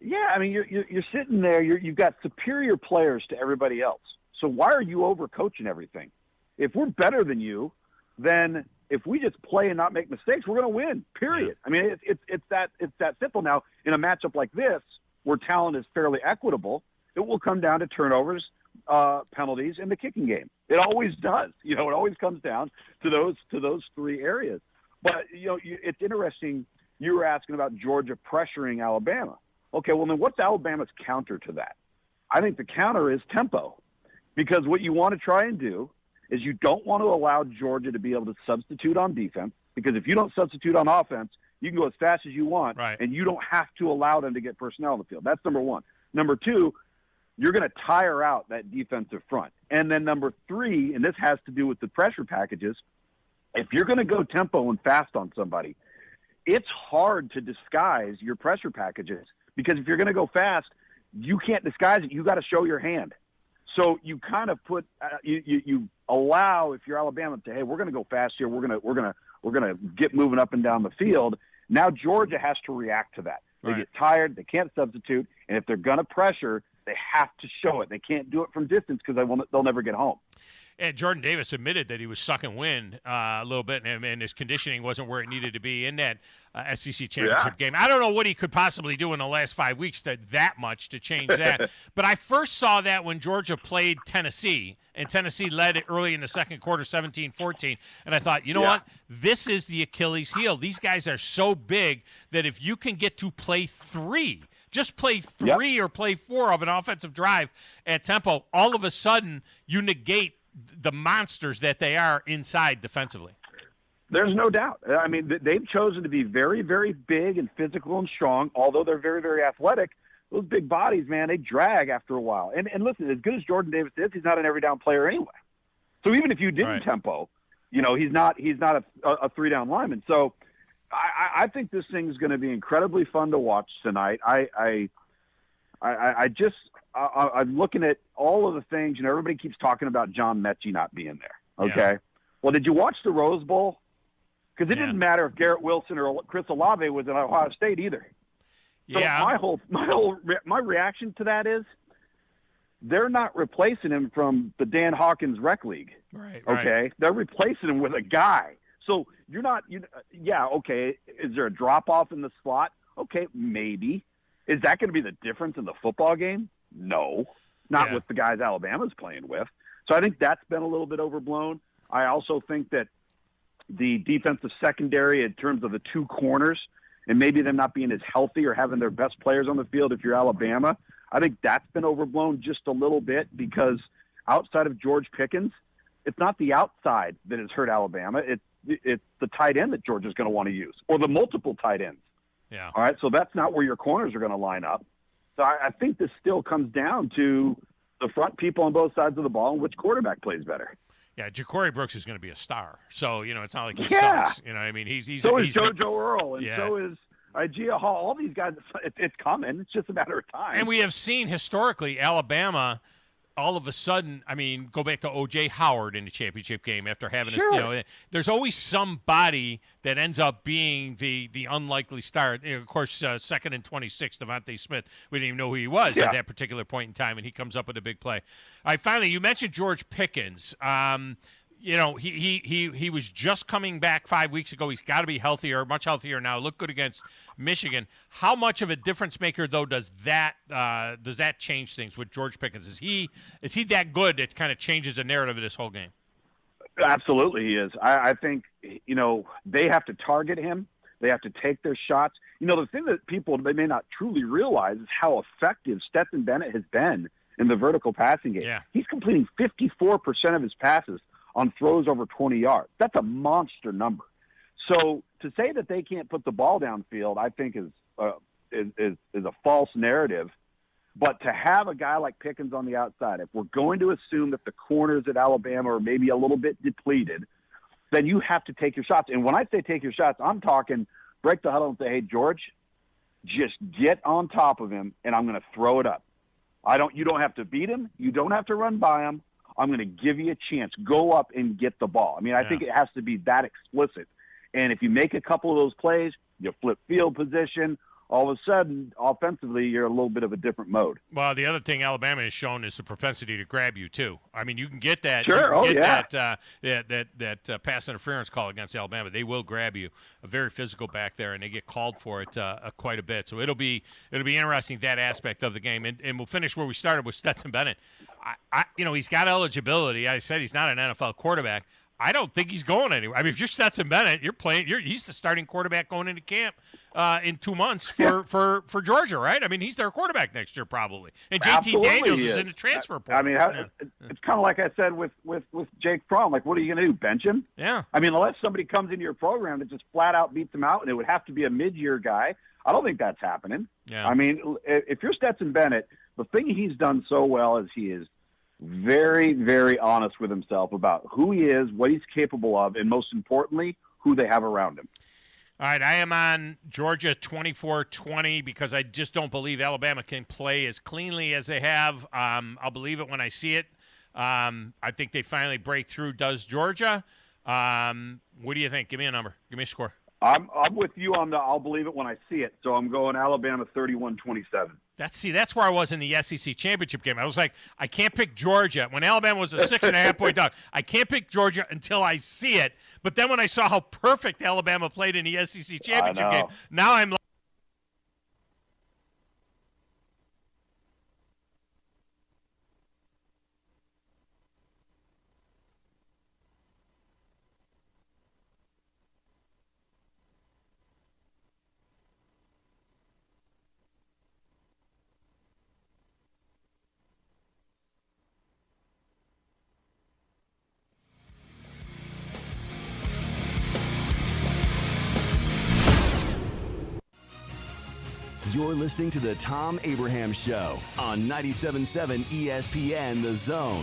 Yeah, I mean, you're sitting there. You've got superior players to everybody else. So why are you overcoaching everything? If we're better than you, then if we just play and not make mistakes, we're going to win, period. I mean, it's that simple. Now, in a matchup like this, where talent is fairly equitable, it will come down to turnovers, penalties, and the kicking game. It always does. It always comes down to those three areas. But, it's interesting. You were asking about Georgia pressuring Alabama. Okay, well, then what's Alabama's counter to that? I think the counter is tempo, because what you want to try and do is you don't want to allow Georgia to be able to substitute on defense, because if you don't substitute on offense, you can go as fast as you want, and you don't have to allow them to get personnel on the field. That's number one. Number two, you're going to tire out that defensive front. And then number three, and this has to do with the pressure packages, if you're going to go tempo and fast on somebody, it's hard to disguise your pressure packages, because if you're going to go fast, you can't disguise it. You got to show your hand. So you kind of put you allow, if you're Alabama, to, hey, we're going to go fast here. We're going to get moving up and down the field. Now Georgia has to react to that. They get tired. They can't substitute, and if they're going to pressure, they have to show it. They can't do it from distance because they'll never get home. And Jordan Davis admitted that he was sucking wind a little bit, and his conditioning wasn't where it needed to be in that SEC championship game. I don't know what he could possibly do in the last 5 weeks that much to change that. But I first saw that when Georgia played Tennessee, and Tennessee led it early in the second quarter, 17-14. And I thought, you know what? This is the Achilles heel. These guys are so big that if you can get to play three, just play three or play four of an offensive drive at tempo, all of a sudden you negate the monsters that they are inside defensively. There's no doubt. I mean, they've chosen to be very, very big and physical and strong, although they're very, very athletic. Those big bodies, man, they drag after a while. And listen, as good as Jordan Davis is, he's not an every down player anyway. So even if you didn't tempo, he's not a three down lineman. So I think this thing is going to be incredibly fun to watch tonight. I I'm looking at all of the things. Everybody keeps talking about John Mechie not being there. Okay. Yeah. Well, did you watch the Rose Bowl? Because it didn't matter if Garrett Wilson or Chris Olave was at Ohio State either. So my reaction to that is they're not replacing him from the Dan Hawkins Rec League. Right. Okay. They're replacing him with a guy. So you're not. Okay. Is there a drop off in the slot? Okay, maybe. Is that going to be the difference in the football game? No, not with the guys Alabama's playing with. So I think that's been a little bit overblown. I also think that the defensive secondary in terms of the two corners and maybe them not being as healthy or having their best players on the field if you're Alabama, I think that's been overblown just a little bit because outside of George Pickens, it's not the outside that has hurt Alabama. It's the tight end that Georgia's going to want to use or the multiple tight ends. Yeah. All right, so that's not where your corners are going to line up. So I think this still comes down to the front people on both sides of the ball and which quarterback plays better. Yeah, Ja'Cory Brooks is going to be a star. So, it's not like he sucks. I mean, he's so is JoJo Earl, and so is Ijah Hall. All these guys, it's coming. It's just a matter of time. And we have seen historically Alabama all of a sudden, go back to O.J. Howard in the championship game after having there's always somebody that ends up being the unlikely star. Of course, second and 26, Devontae Smith, we didn't even know who he was at that particular point in time, and he comes up with a big play. All right, finally, you mentioned George Pickens. He was just coming back 5 weeks ago. He's got to be healthier, much healthier now. Looked good against Michigan. How much of a difference maker though does that change things with George Pickens? Is he that good? It kind of changes the narrative of this whole game. Absolutely, he is. I think they have to target him. They have to take their shots. The thing that people they may not truly realize is how effective Stetson Bennett has been in the vertical passing game. Yeah. He's completing 54% of his passes on throws over 20 yards. That's a monster number. So to say that they can't put the ball downfield, I think is a false narrative. But to have a guy like Pickens on the outside, if we're going to assume that the corners at Alabama are maybe a little bit depleted, then you have to take your shots. And when I say take your shots, I'm talking break the huddle and say, hey, George, just get on top of him, and I'm going to throw it up. You don't have to beat him. You don't have to run by him. I'm going to give you a chance. Go up and get the ball. I think it has to be that explicit. And if you make a couple of those plays, you flip field position, all of a sudden, offensively, you're a little bit of a different mode. Well, the other thing Alabama has shown is the propensity to grab you, too. You can get that. Sure, that pass interference call against Alabama. They will grab you. Very physical back there, and they get called for it quite a bit. So it'll be interesting, that aspect of the game. And we'll finish where we started with Stetson Bennett. He's got eligibility. I said he's not an NFL quarterback. I don't think he's going anywhere. If you're Stetson Bennett, he's the starting quarterback going into camp in 2 months for Georgia, right? He's their quarterback next year probably. And JT Daniels is in the transfer portal. It's kind of like I said with Jake Fromm. Like, what are you going to do, bench him? Yeah. Unless somebody comes into your program that just flat out beats him out, and it would have to be a mid-year guy. I don't think that's happening. Yeah. If you're Stetson Bennett, the thing he's done so well is he is very, very honest with himself about who he is, what he's capable of, and most importantly, who they have around him. All right, I am on Georgia 24-20 because I just don't believe Alabama can play as cleanly as they have. I'll believe it when I see it. I think they finally break through. Does Georgia? What do you think? Give me a number. Give me a score. I'm with you on the I'll believe it when I see it. So I'm going Alabama 31-27. That's where I was in the SEC championship game. I was like, I can't pick Georgia. When Alabama was a 6.5-point dog, I can't pick Georgia until I see it. But then when I saw how perfect Alabama played in the SEC championship game, now I'm like, You're listening to the Thom Abraham Show on 97.7 ESPN The Zone.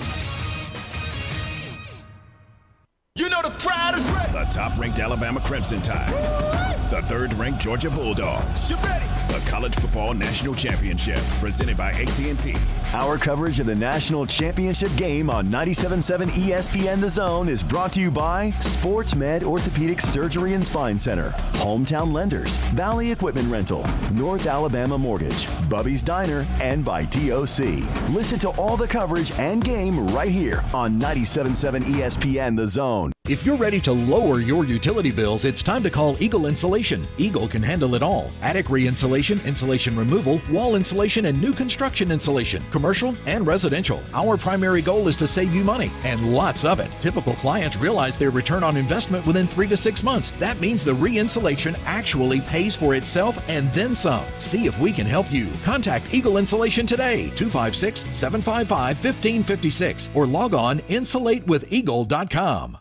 The crowd is ready. The top-ranked Alabama Crimson Tide. The third-ranked Georgia Bulldogs. You ready? the College Football National Championship, presented by AT&T. Our coverage of the national championship game on 97.7 ESPN The Zone is brought to you by Sports Med Orthopedic Surgery and Spine Center, Hometown Lenders, Valley Equipment Rental, North Alabama Mortgage, Bubby's Diner, and by TOC. Listen to all the coverage and game right here on 97.7 ESPN The Zone. If you're ready to lower your utility bills, it's time to call Eagle Insulation. Eagle can handle it all. Attic re-insulation, insulation removal, wall insulation, and new construction insulation, commercial and residential. Our primary goal is to save you money, and lots of it. Typical clients realize their return on investment within 3 to 6 months. That means the re-insulation actually pays for itself and then some. See if we can help you. Contact Eagle Insulation today, 256-755-1556, or log on insulatewitheagle.com.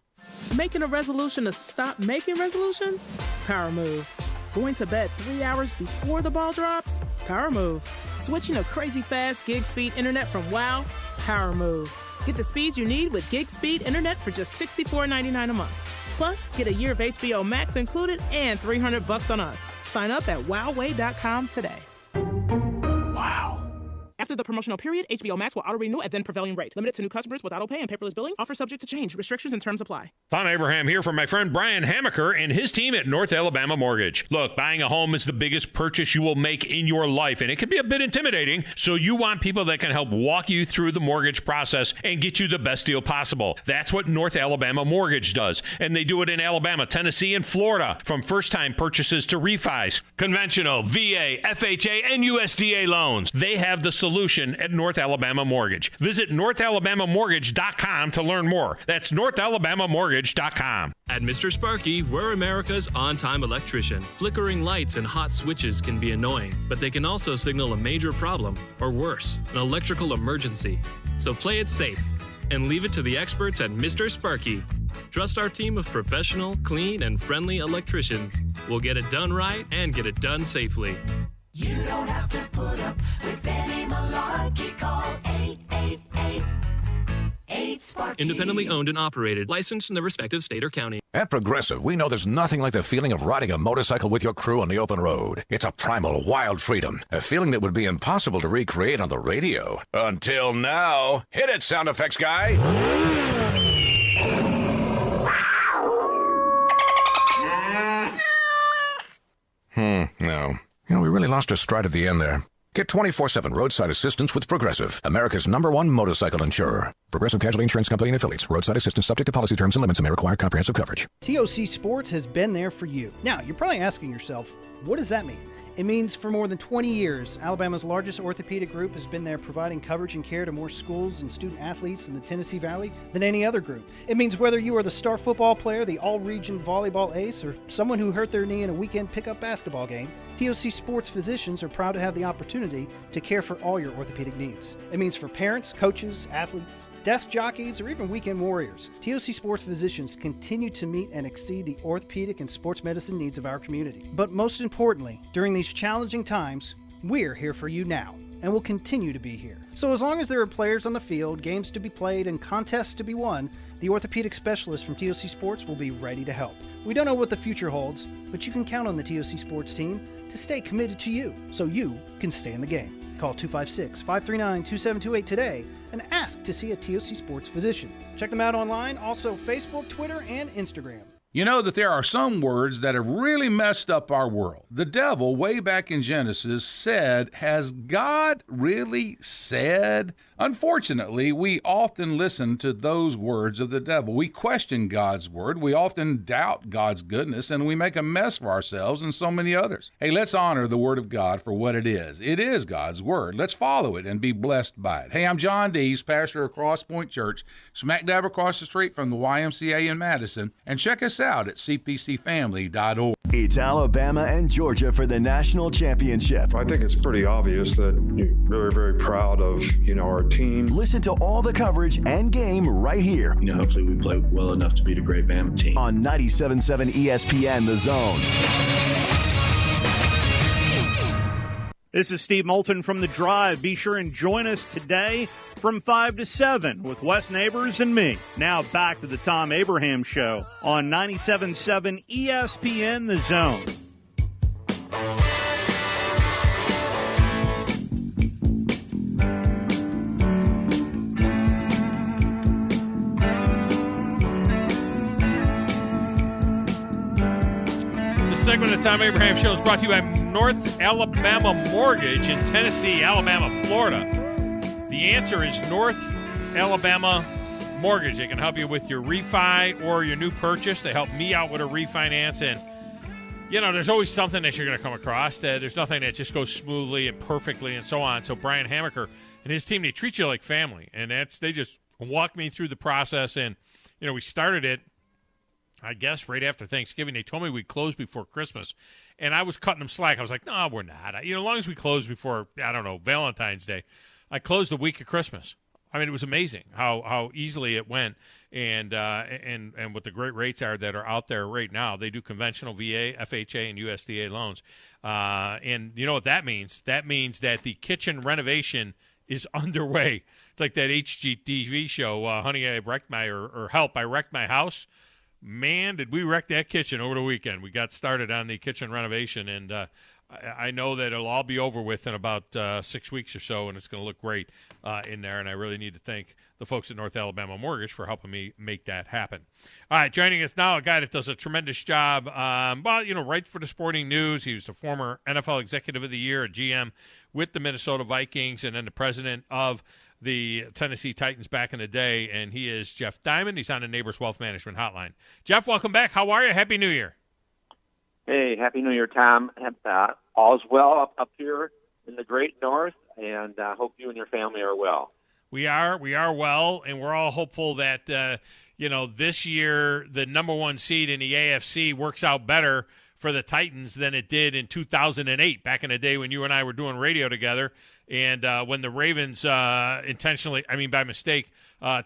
Making a resolution to stop making resolutions? Power move. Going to bed 3 hours before the ball drops? Power move. Switching to crazy fast gig speed internet from WOW? Power move. Get the speeds you need with gig speed internet for just $64.99 a month. Plus, get a year of HBO Max included and $300 on us. Sign up at wowway.com today. Wow. After the promotional period, HBO Max will auto-renew at then prevailing rate. Limited to new customers with auto-pay and paperless billing. Offer subject to change. Restrictions and terms apply. Thom Abraham here for my friend Brian Hamaker and his team at North Alabama Mortgage. Look, buying a home is the biggest purchase you will make in your life, and it can be a bit intimidating, so you want people that can help walk you through the mortgage process and get you the best deal possible. That's what North Alabama Mortgage does, and they do it in Alabama, Tennessee, and Florida, from first-time purchases to refis, conventional, VA, FHA, and USDA loans. They have the solution at North Alabama Mortgage. Visit NorthAlabamaMortgage.com to learn more. That's NorthAlabamaMortgage.com. At Mr. Sparky, we're America's on-time electrician. Flickering lights and hot switches can be annoying, but they can also signal a major problem, or worse, an electrical emergency. So play it safe and leave it to the experts at Mr. Sparky. Trust our team of professional, clean, and friendly electricians. We'll get it done right and get it done safely. You don't have to put up with any malarkey. Call 888-8-SPARKY. Independently owned and operated, licensed in the respective state or county. At Progressive, we know there's nothing like the feeling of riding a motorcycle with your crew on the open road. It's a primal, wild freedom, a feeling that would be impossible to recreate on the radio. Until now. Hit it, sound effects guy! No. We really lost our stride at the end there. Get 24/7 roadside assistance with Progressive, America's #1 motorcycle insurer. Progressive Casualty Insurance Company and Affiliates. Roadside assistance subject to policy terms and limits and may require comprehensive coverage. TOC Sports has been there for you. Now, you're probably asking yourself, what does that mean? It means for more than 20 years, Alabama's largest orthopedic group has been there providing coverage and care to more schools and student athletes in the Tennessee Valley than any other group. It means whether you are the star football player, the all-region volleyball ace, or someone who hurt their knee in a weekend pickup basketball game, TOC Sports physicians are proud to have the opportunity to care for all your orthopedic needs. It means for parents, coaches, athletes, desk jockeys, or even weekend warriors, TOC Sports physicians continue to meet and exceed the orthopedic and sports medicine needs of our community. But most importantly, during these challenging times, we're here for you now, and will continue to be here. So as long as there are players on the field, games to be played, and contests to be won, the orthopedic specialists from TOC Sports will be ready to help. We don't know what the future holds, but you can count on the TOC Sports team to stay committed to you, so you can stay in the game. Call 256-539-2728 today and ask to see a TOC Sports physician. Check them out online, also Facebook, Twitter, and Instagram. You know that there are some words that have really messed up our world. The devil, way back in Genesis, said, "Has God really said?" Unfortunately, we often listen to those words of the devil. We question God's word. We often doubt God's goodness, and we make a mess for ourselves and so many others. Hey, let's honor the word of God for what it is. It is God's word. Let's follow it and be blessed by it. Hey, I'm John Dees, pastor of Cross Point Church, smack dab across the street from the YMCA in Madison, and check us out at cpcfamily.org. It's Alabama and Georgia for the national championship. I think it's pretty obvious that you're very, very proud of, our team. Listen to all the coverage and game right here. Hopefully we play well enough to beat a great Bama team. On 97.7 ESPN The Zone. This is Steve Moulton from The Drive. Be sure and join us today from 5 to 7 with Wes Neighbors and me. Now back to the Thom Abraham Show on 97.7 ESPN The Zone. segment of the Thom Abraham Show is brought to you by North Alabama Mortgage in Tennessee, Alabama, Florida. The answer is North Alabama Mortgage. They can help you with your refi or your new purchase. They help me out with a refinance. And, there's always something that you're going to come across. There's nothing that just goes smoothly and perfectly and so on. So Brian Hamaker and his team, they treat you like family. And they just walk me through the process. And, we started it, I guess, right after Thanksgiving. They told me we'd close before Christmas. And I was cutting them slack. I was like, no, we're not. As long as we close before, Valentine's Day. I closed the week of Christmas. I mean, it was amazing how easily it went, and what the great rates are that are out there right now. They do conventional VA, FHA, and USDA loans. And you know what that means? That means that the kitchen renovation is underway. It's like that HGTV show, Honey, I Wrecked My, or Help, I Wrecked My House. Man, did we wreck that kitchen over the weekend. We got started on the kitchen renovation, and I know that it'll all be over with in about 6 weeks or so, and it's going to look great in there, and I really need to thank the folks at North Alabama Mortgage for helping me make that happen. All right, joining us now, a guy that does a tremendous job, right for the sporting news. He was the former NFL Executive of the Year, a GM with the Minnesota Vikings, and then the president of the Tennessee Titans back in the day, and he is Jeff Diamond. He's on the Neighbors Wealth Management Hotline. Jeff, welcome back. How are you? Happy New Year. Hey, Happy New Year, Tom. All's well up here in the great north, and hope you and your family are well. We are well, and we're all hopeful that, this year the number one seed in the AFC works out better for the Titans than it did in 2008, back in the day when you and I were doing radio together, and when the Ravens by mistake,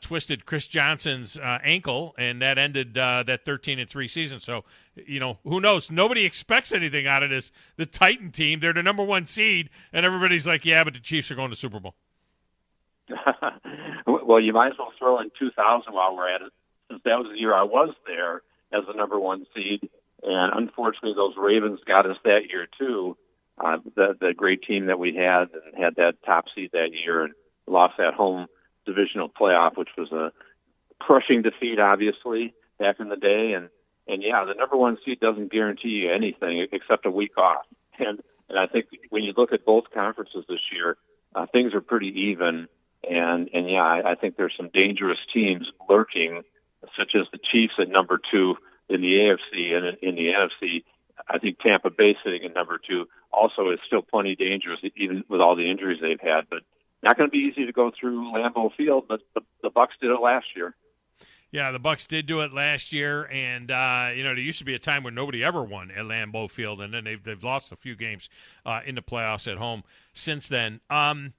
twisted Chris Johnson's ankle, and that ended that 13-3 season. So, who knows? Nobody expects anything out of this. The Titan team, they're the number one seed, and everybody's like, yeah, but the Chiefs are going to Super Bowl. Well, you might as well throw in 2000 while we're at it, since that was the year I was there as the number one seed, and unfortunately those Ravens got us that year too. The great team that we had and had that top seed that year and lost that home divisional playoff, which was a crushing defeat, obviously, back in the day. And yeah, the number one seed doesn't guarantee you anything except a week off. And I think when you look at both conferences this year, things are pretty even. And yeah, I think there's some dangerous teams lurking, such as the Chiefs at number 2 in the AFC, and in the NFC, I think Tampa Bay sitting at number 2 also is still plenty dangerous, even with all the injuries they've had. But not going to be easy to go through Lambeau Field, but the Bucs did it last year. Yeah, the Bucs did do it last year, and there used to be a time when nobody ever won at Lambeau Field, and then they've lost a few games in the playoffs at home since then. A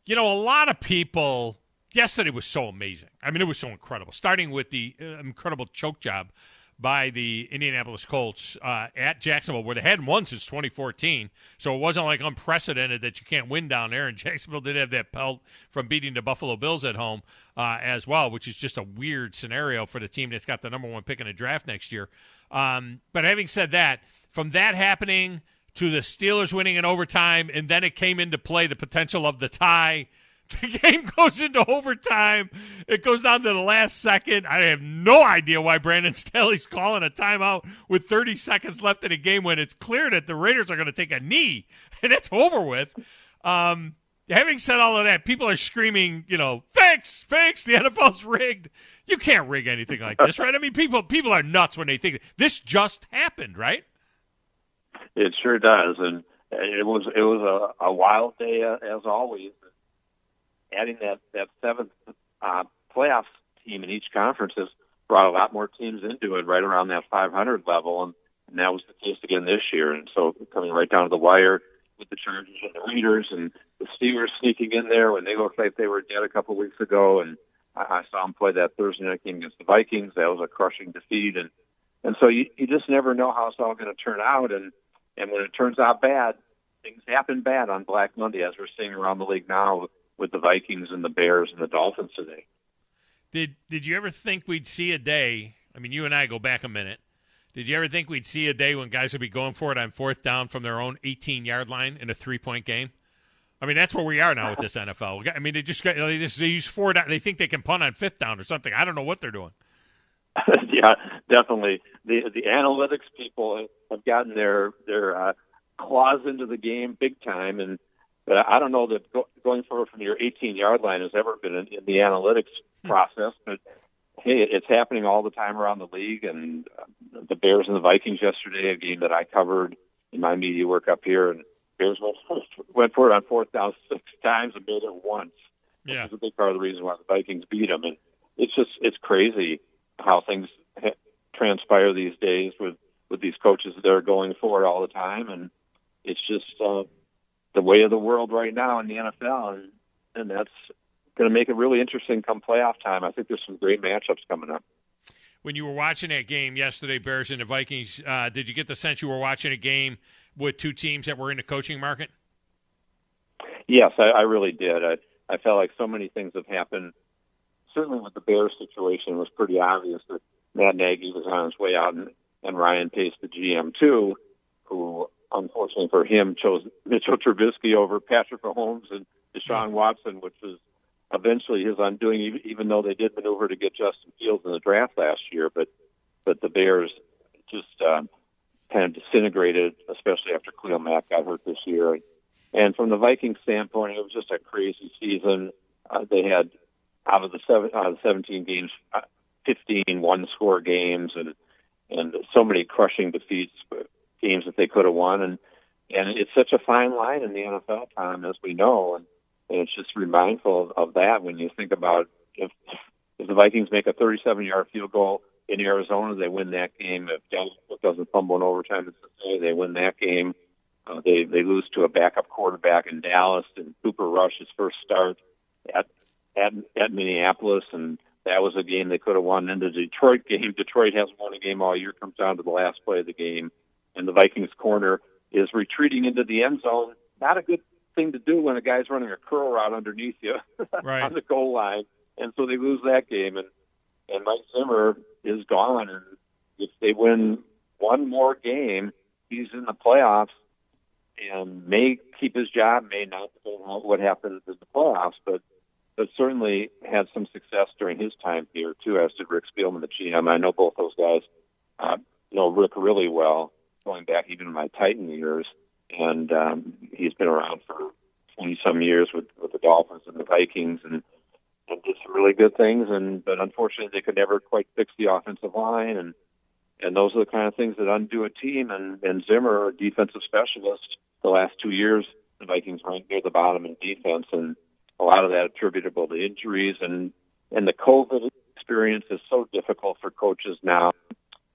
lot of people. Yesterday was so amazing. I mean, it was so incredible. Starting with the incredible choke job by the Indianapolis Colts at Jacksonville, where they hadn't won since 2014. So it wasn't like unprecedented that you can't win down there. And Jacksonville did have that pelt from beating the Buffalo Bills at home as well, which is just a weird scenario for the team that's got the number one pick in the draft next year. But having said that, from that happening to the Steelers winning in overtime, and then it came into play the potential of the tie. The game goes into overtime. It goes down to the last second. I have no idea why Brandon Staley's calling a timeout with 30 seconds left in the game when it's clear that the Raiders are going to take a knee, and it's over with. Having said all of that, people are screaming, fix, the NFL's rigged. You can't rig anything like this, right? I mean, people are nuts when they think this just happened, right? It sure does, and it was a wild day as always. Adding that seventh playoff team in each conference has brought a lot more teams into it, right around that 500 level, and that was the case again this year. And so coming right down to the wire with the Chargers and the Raiders and the Steelers sneaking in there when they looked like they were dead a couple of weeks ago, and I saw them play that Thursday night game against the Vikings. That was a crushing defeat, and so you just never know how it's all going to turn out, and when it turns out bad, things happen bad on Black Monday, as we're seeing around the league now with the Vikings and the Bears and the Dolphins today. Did you ever think we'd see a day, I mean, you and I go back a minute, did you ever think we'd see a day when guys would be going for it on fourth down from their own 18-yard line in a 3-point game? I mean, that's where we are now with this NFL. I mean, they use 4 down. They think they can punt on fifth down or something. I don't know what they're doing. Yeah, definitely. The analytics people have gotten their claws into the game big time, but I don't know that going forward from your 18-yard line has ever been in the analytics process. But hey, it's happening all the time around the league. And the Bears and the Vikings yesterday, a game that I covered in my media work up here, and Bears went for it on fourth down 6 times and made it once. Yeah, which is a big part of the reason why the Vikings beat them. And it's crazy how things transpire these days with these coaches that are going for it all the time. And it's just the way of the world right now in the NFL. And that's going to make it really interesting come playoff time. I think there's some great matchups coming up. When you were watching that game yesterday, Bears and the Vikings, did you get the sense you were watching a game with two teams that were in the coaching market? Yes, I really did. I felt like so many things have happened. Certainly with the Bears situation, it was pretty obvious that Matt Nagy was on his way out, and Ryan Pace, the GM, too, who, unfortunately for him, chose Mitchell Trubisky over Patrick Mahomes and Deshaun Watson, which was eventually his undoing, even though they did maneuver to get Justin Fields in the draft last year. But the Bears just kind of disintegrated, especially after Khalil Mack got hurt this year. And from the Vikings standpoint, it was just a crazy season. They had, out of the 17 games, 15 one-score games, and so many crushing defeats, games that they could have won. And it's such a fine line in the NFL, Tom, as we know. And it's just mindful of that when you think about if the Vikings make a 37-yard field goal in Arizona, they win that game. If Dallas doesn't fumble in overtime in Cincinnati, they win that game. They lose to a backup quarterback in Dallas, and Cooper Rush his first start at Minneapolis, and that was a game they could have won. And the Detroit game, Detroit hasn't won a game all year, comes down to the last play of the game, and the Vikings corner is retreating into the end zone. Not a good thing to do when a guy's running a curl route underneath you right. on the goal line, and so they lose that game. And Mike Zimmer is gone, and if they win one more game, he's in the playoffs and may keep his job, may not, depending on what happens in the playoffs, but certainly had some success during his time here, too, as did Rick Spielman, the GM. I know both those guys know Rick really well, going back even in my Titan years, and he's been around for 20-some years with the Dolphins and the Vikings, and did some really good things, but unfortunately they could never quite fix the offensive line, and those are the kind of things that undo a team, and Zimmer, a defensive specialist, the last 2 years, the Vikings ranked near the bottom in defense, and a lot of that attributable to injuries, and the COVID experience is so difficult for coaches now,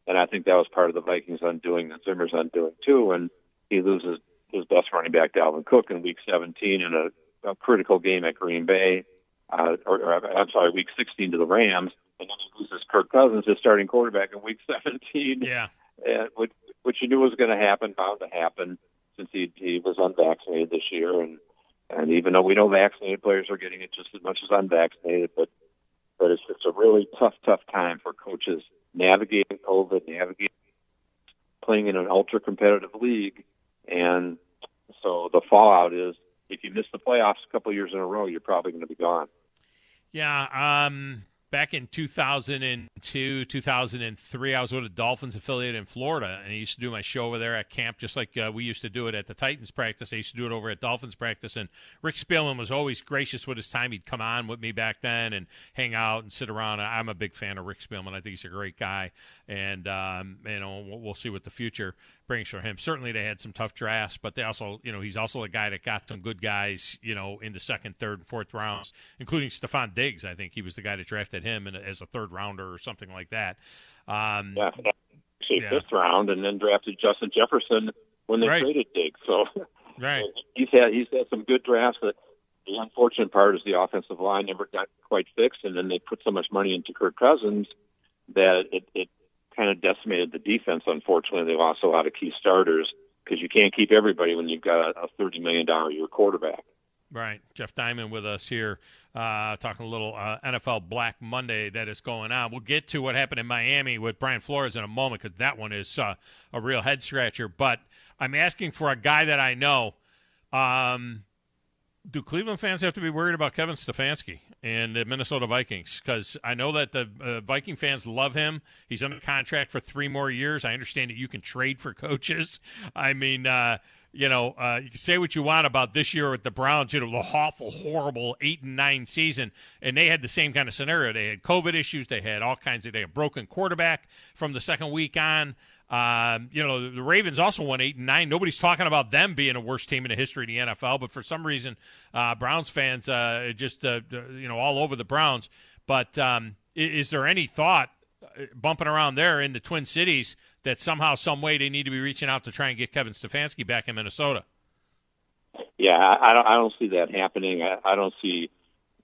and I think that was part of the Vikings' undoing, and Zimmer's undoing too, and he loses his best running back, Dalvin Cook, in Week 17 in a critical game at Green Bay, Week 16 to the Rams, and then he loses Kirk Cousins, his starting quarterback, in Week 17, which you knew was going to happen, bound to happen, since he was unvaccinated this year, and even though we know vaccinated players are getting it just as much as unvaccinated, but it's just a really tough time for coaches navigating COVID, navigating playing in an ultra-competitive league. And so the fallout is if you miss the playoffs a couple of years in a row, you're probably going to be gone. Yeah, back in 2002, 2003, I was with a Dolphins affiliate in Florida, and I used to do my show over there at camp, just like we used to do it at the Titans practice. I used to do it over at Dolphins practice, and Rick Spielman was always gracious with his time. He'd come on with me back then and hang out and sit around. I'm a big fan of Rick Spielman. I think he's a great guy, and we'll see what the future brings for him. Certainly they had some tough drafts, but they also, he's also a guy that got some good guys, in the second, third, and fourth rounds, including Stephon Diggs. I think he was the guy that drafted him as a third rounder or something like that. Fifth round, and then drafted Justin Jefferson when they traded Diggs. So he's had some good drafts. That the unfortunate part is the offensive line never got quite fixed, and then they put so much money into Kirk Cousins that it kind of decimated the defense. Unfortunately, they lost a lot of key starters because you can't keep everybody when you've got a $30 million a year quarterback. Right. Jeff Diamond with us here, talking a little NFL Black Monday that is going on. We'll get to what happened in Miami with Brian Flores in a moment, because that one is a real head-scratcher. But I'm asking for a guy that I know. Do Cleveland fans have to be worried about Kevin Stefanski and the Minnesota Vikings? Because I know that the Viking fans love him. He's under contract for 3 more years. I understand that you can trade for coaches. I mean, you can say what you want about this year with the Browns, the awful, horrible 8-9 season, and they had the same kind of scenario. They had COVID issues. They had they had a broken quarterback from the second week on. The Ravens also won 8-9. Nobody's talking about them being a worst team in the history of the NFL, but for some reason, Browns fans all over the Browns. But is there any thought bumping around there in the Twin Cities that somehow, some way, they need to be reaching out to try and get Kevin Stefanski back in Minnesota? Yeah, I don't see that happening. I don't see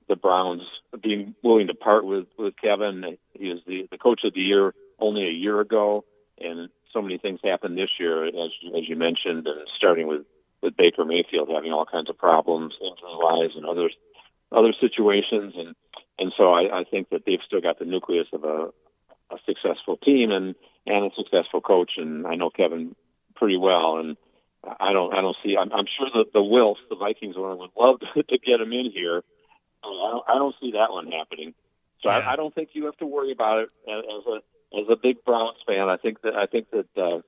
the Browns being willing to part with Kevin. He was the coach of the year only a year ago. And so many things happened this year, as you mentioned, and starting with Baker Mayfield having all kinds of problems, injury-wise, and other situations, and so I think that they've still got the nucleus of a successful team and a successful coach, and I know Kevin pretty well, and I don't see. I'm sure that the Wilfs, the Vikings owner, would love to get him in here. I don't see that one happening. So yeah. I don't think you have to worry about it as a big Browns fan. I think that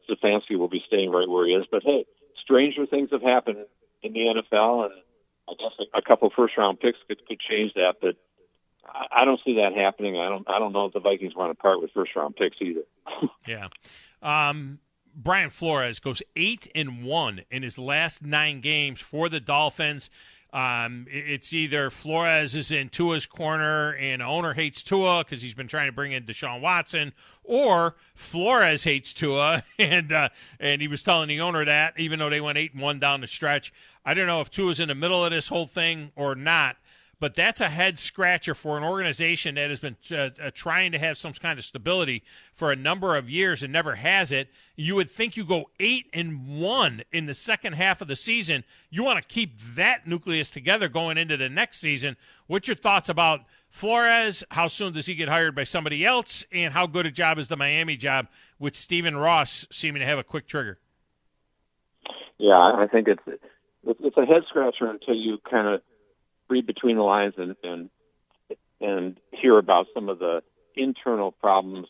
Stefanski will be staying right where he is. But hey, stranger things have happened in the NFL, and I guess a couple first-round picks could change that. But I don't see that happening. I don't know if the Vikings want to part with first-round picks either. Yeah. Brian Flores goes 8-1 in his last 9 games for the Dolphins. It's either Flores is in Tua's corner and the owner hates Tua because he's been trying to bring in Deshaun Watson, or Flores hates Tua and he was telling the owner that even though they went 8-1 down the stretch. I don't know if Tua's in the middle of this whole thing or not, but that's a head scratcher for an organization that has been trying to have some kind of stability for a number of years and never has it. You would think you go 8-1 in the second half of the season. You want to keep that nucleus together going into the next season. What's your thoughts about Flores? How soon does he get hired by somebody else? And how good a job is the Miami job with Stephen Ross seeming to have a quick trigger? Yeah, I think it's a head scratcher until you kind of read between the lines and hear about some of the internal problems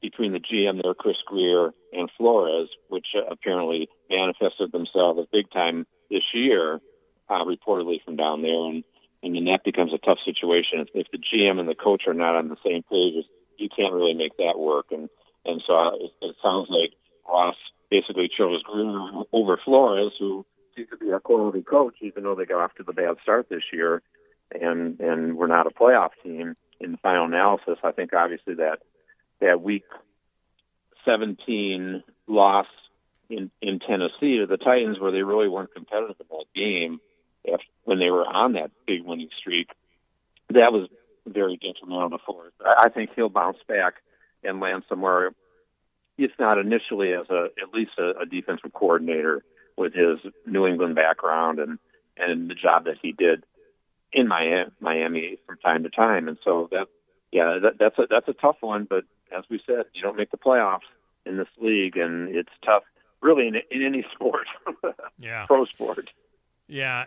between the GM there, Chris Greer, and Flores, which apparently manifested themselves big time this year, reportedly from down there, and then that becomes a tough situation. If the GM and the coach are not on the same page, you can't really make that work, and so it sounds like Ross basically chose Greer over Flores, who seems to be a quality coach, even though they got off to the bad start this year, and we're not a playoff team. In the final analysis, I think obviously that week 17 loss in Tennessee to the Titans, where they really weren't competitive in that game when they were on that big winning streak, that was very detrimental to Flores. I think he'll bounce back and land somewhere, if not initially as at least a defensive coordinator, with his New England background and the job that he did in Miami from time to time. And so that's a tough one, but as we said, you don't make the playoffs in this league, and it's tough really in any sport. Yeah. Pro sport. Yeah.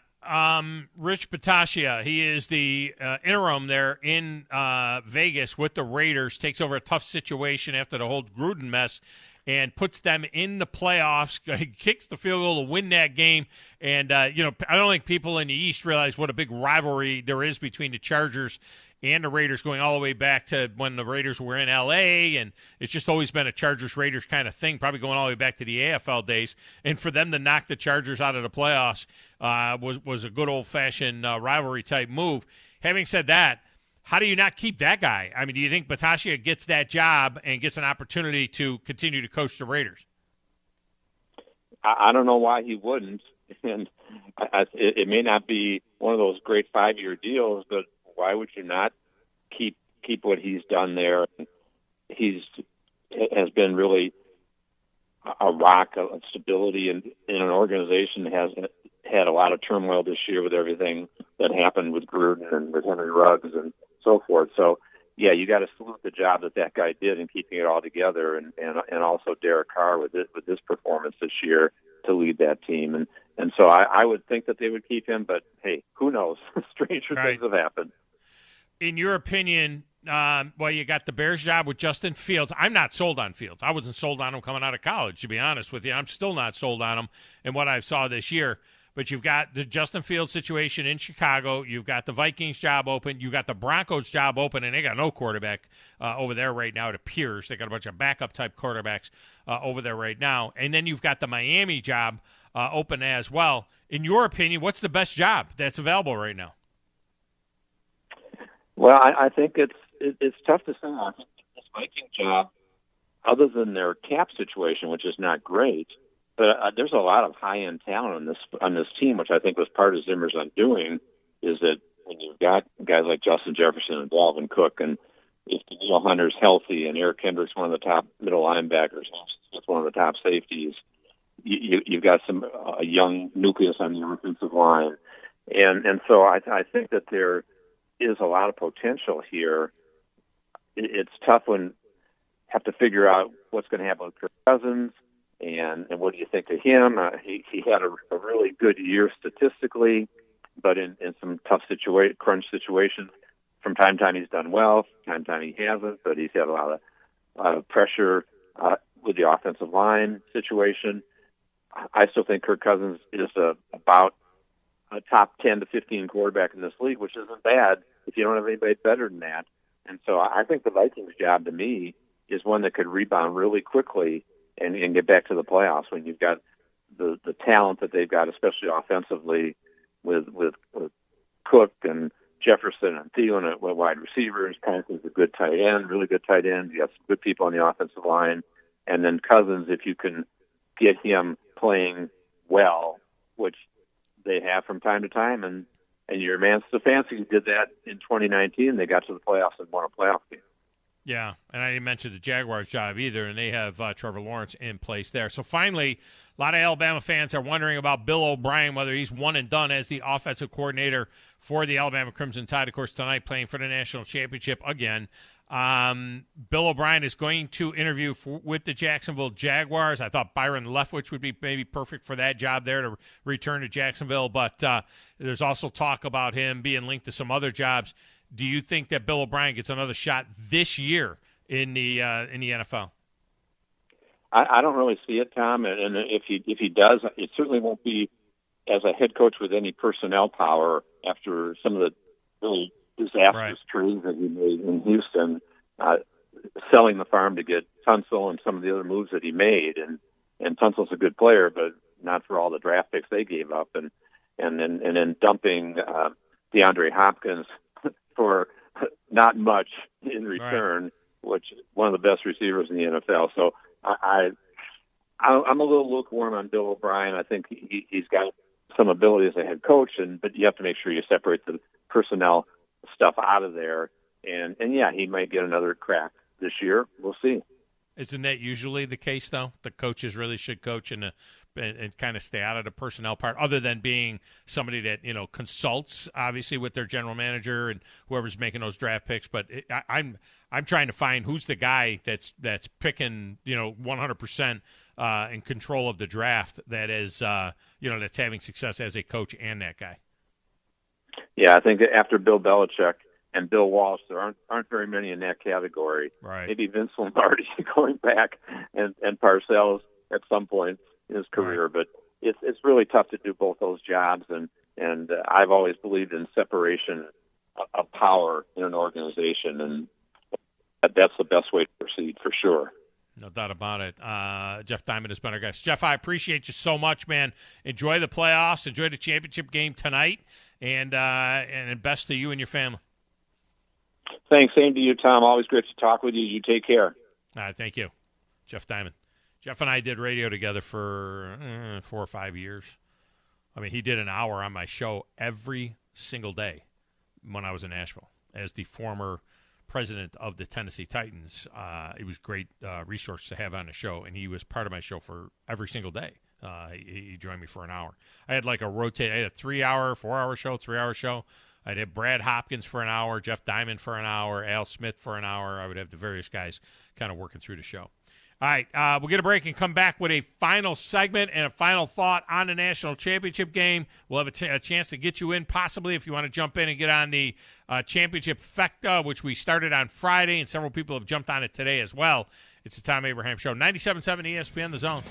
Rich Patacia, he is the interim there in Vegas with the Raiders, takes over a tough situation after the whole Gruden mess and puts them in the playoffs, kicks the field goal to win that game. And, I don't think people in the East realize what a big rivalry there is between the Chargers and the Raiders, going all the way back to when the Raiders were in L.A., and it's just always been a Chargers-Raiders kind of thing, probably going all the way back to the AFL days. And for them to knock the Chargers out of the playoffs was a good old-fashioned rivalry-type move. Having said that, how do you not keep that guy? I mean, do you think Patacia gets that job and gets an opportunity to continue to coach the Raiders? I don't know why he wouldn't. And it may not be one of those great 5-year deals, but why would you not keep what he's done there? Has been really a rock of stability in an organization that has had a lot of turmoil this year with everything that happened with Gruden and with Henry Ruggs and so forth. So yeah, you got to salute the job that guy did in keeping it all together, and also Derek Carr with his performance this year to lead that team. And so I would think that they would keep him, but hey, who knows? Stranger things have happened. In your opinion, well, you got the Bears job with Justin Fields. I'm not sold on Fields. I wasn't sold on him coming out of college, to be honest with you. I'm still not sold on him in what I saw this year. But you've got the Justin Fields situation in Chicago. You've got the Vikings job open. You've got the Broncos job open, and they got no quarterback over there right now, it appears. They got a bunch of backup-type quarterbacks over there right now. And then you've got the Miami job open as well. In your opinion, what's the best job that's available right now? Well, I think it's tough to say. I think this Viking job, other than their cap situation, which is not great, but there's a lot of high-end talent on this team, which I think was part of Zimmer's undoing, is that when you've got guys like Justin Jefferson and Dalvin Cook, and if Danielle Hunter's healthy and Eric Kendrick's one of the top middle linebackers, that's one of the top safeties, you've got a young nucleus on the offensive line. And so I think that there is a lot of potential here. It's tough when you have to figure out what's going to happen with Kirk Cousins. And what do you think of him? He had a really good year statistically, but in some tough crunch situations, from time to time he's done well, from time to time he hasn't, but he's had a lot of pressure with the offensive line situation. I still think Kirk Cousins is about a top 10 to 15 quarterback in this league, which isn't bad if you don't have anybody better than that. And so I think the Vikings job, to me, is one that could rebound really quickly and get back to the playoffs when you've got the talent that they've got, especially offensively, with Cook and Jefferson and Thielen at wide receivers. Parsons a good tight end, really good tight end. You got some good people on the offensive line. And then Cousins, if you can get him playing well, which they have from time to time, and your man Stefanski did that in 2019. They got to the playoffs and won a playoff game. Yeah, and I didn't mention the Jaguars job either, and they have Trevor Lawrence in place there. So finally, a lot of Alabama fans are wondering about Bill O'Brien, whether he's one and done as the offensive coordinator for the Alabama Crimson Tide, of course, tonight playing for the national championship again. Bill O'Brien is going to interview with the Jacksonville Jaguars. I thought Byron Leftwich would be maybe perfect for that job there to return to Jacksonville, but there's also talk about him being linked to some other jobs. Do you think that Bill O'Brien gets another shot this year in the NFL? I don't really see it, Tom. And if he does, it certainly won't be as a head coach with any personnel power after some of the really disastrous trades that he made in Houston, selling the farm to get Tunsil and some of the other moves that he made. And Tunsil's a good player, but not for all the draft picks they gave up, and then dumping DeAndre Hopkins for not much in return, which is one of the best receivers in the NFL. So I'm a little lukewarm on Bill O'Brien. I think he's got some ability as a head coach, but you have to make sure you separate the personnel stuff out of there. And yeah, he might get another crack this year. We'll see. Isn't that usually the case, though? The coaches really should coach and kind of stay out of the personnel part, other than being somebody that, consults, obviously, with their general manager and whoever's making those draft picks. But I'm trying to find who's the guy that's picking, 100% in control of the draft that is, that's having success as a coach and that guy. Yeah, I think after Bill Belichick and Bill Walsh, there aren't very many in that category. Right. Maybe Vince Lombardi going back and Parcells at some point in his career, but it's really tough to do both those jobs. And I've always believed in separation of power in an organization, and that's the best way to proceed for sure. No doubt about it. Jeff Diamond has been our guest. Jeff, I appreciate you so much, man. Enjoy the playoffs. Enjoy the championship game tonight, and best to you and your family. Thanks. Same to you, Tom. Always great to talk with you. You take care. All right, thank you. Jeff Diamond. Jeff and I did radio together for 4 or 5 years. I mean, he did an hour on my show every single day when I was in Nashville as the former president of the Tennessee Titans. It was a great resource to have on the show, and he was part of my show for every single day. He joined me for an hour. I had like I had a 3-hour, 4-hour show, 3-hour show, I'd have Brad Hopkins for an hour, Jeff Diamond for an hour, Al Smith for an hour. I would have the various guys kind of working through the show. All right, we'll get a break and come back with a final segment and a final thought on the national championship game. We'll have a chance to get you in, possibly, if you want to jump in and get on the championship fecta, which we started on Friday, and several people have jumped on it today as well. It's the Thom Abraham Show, 97.7 ESPN, The Zone.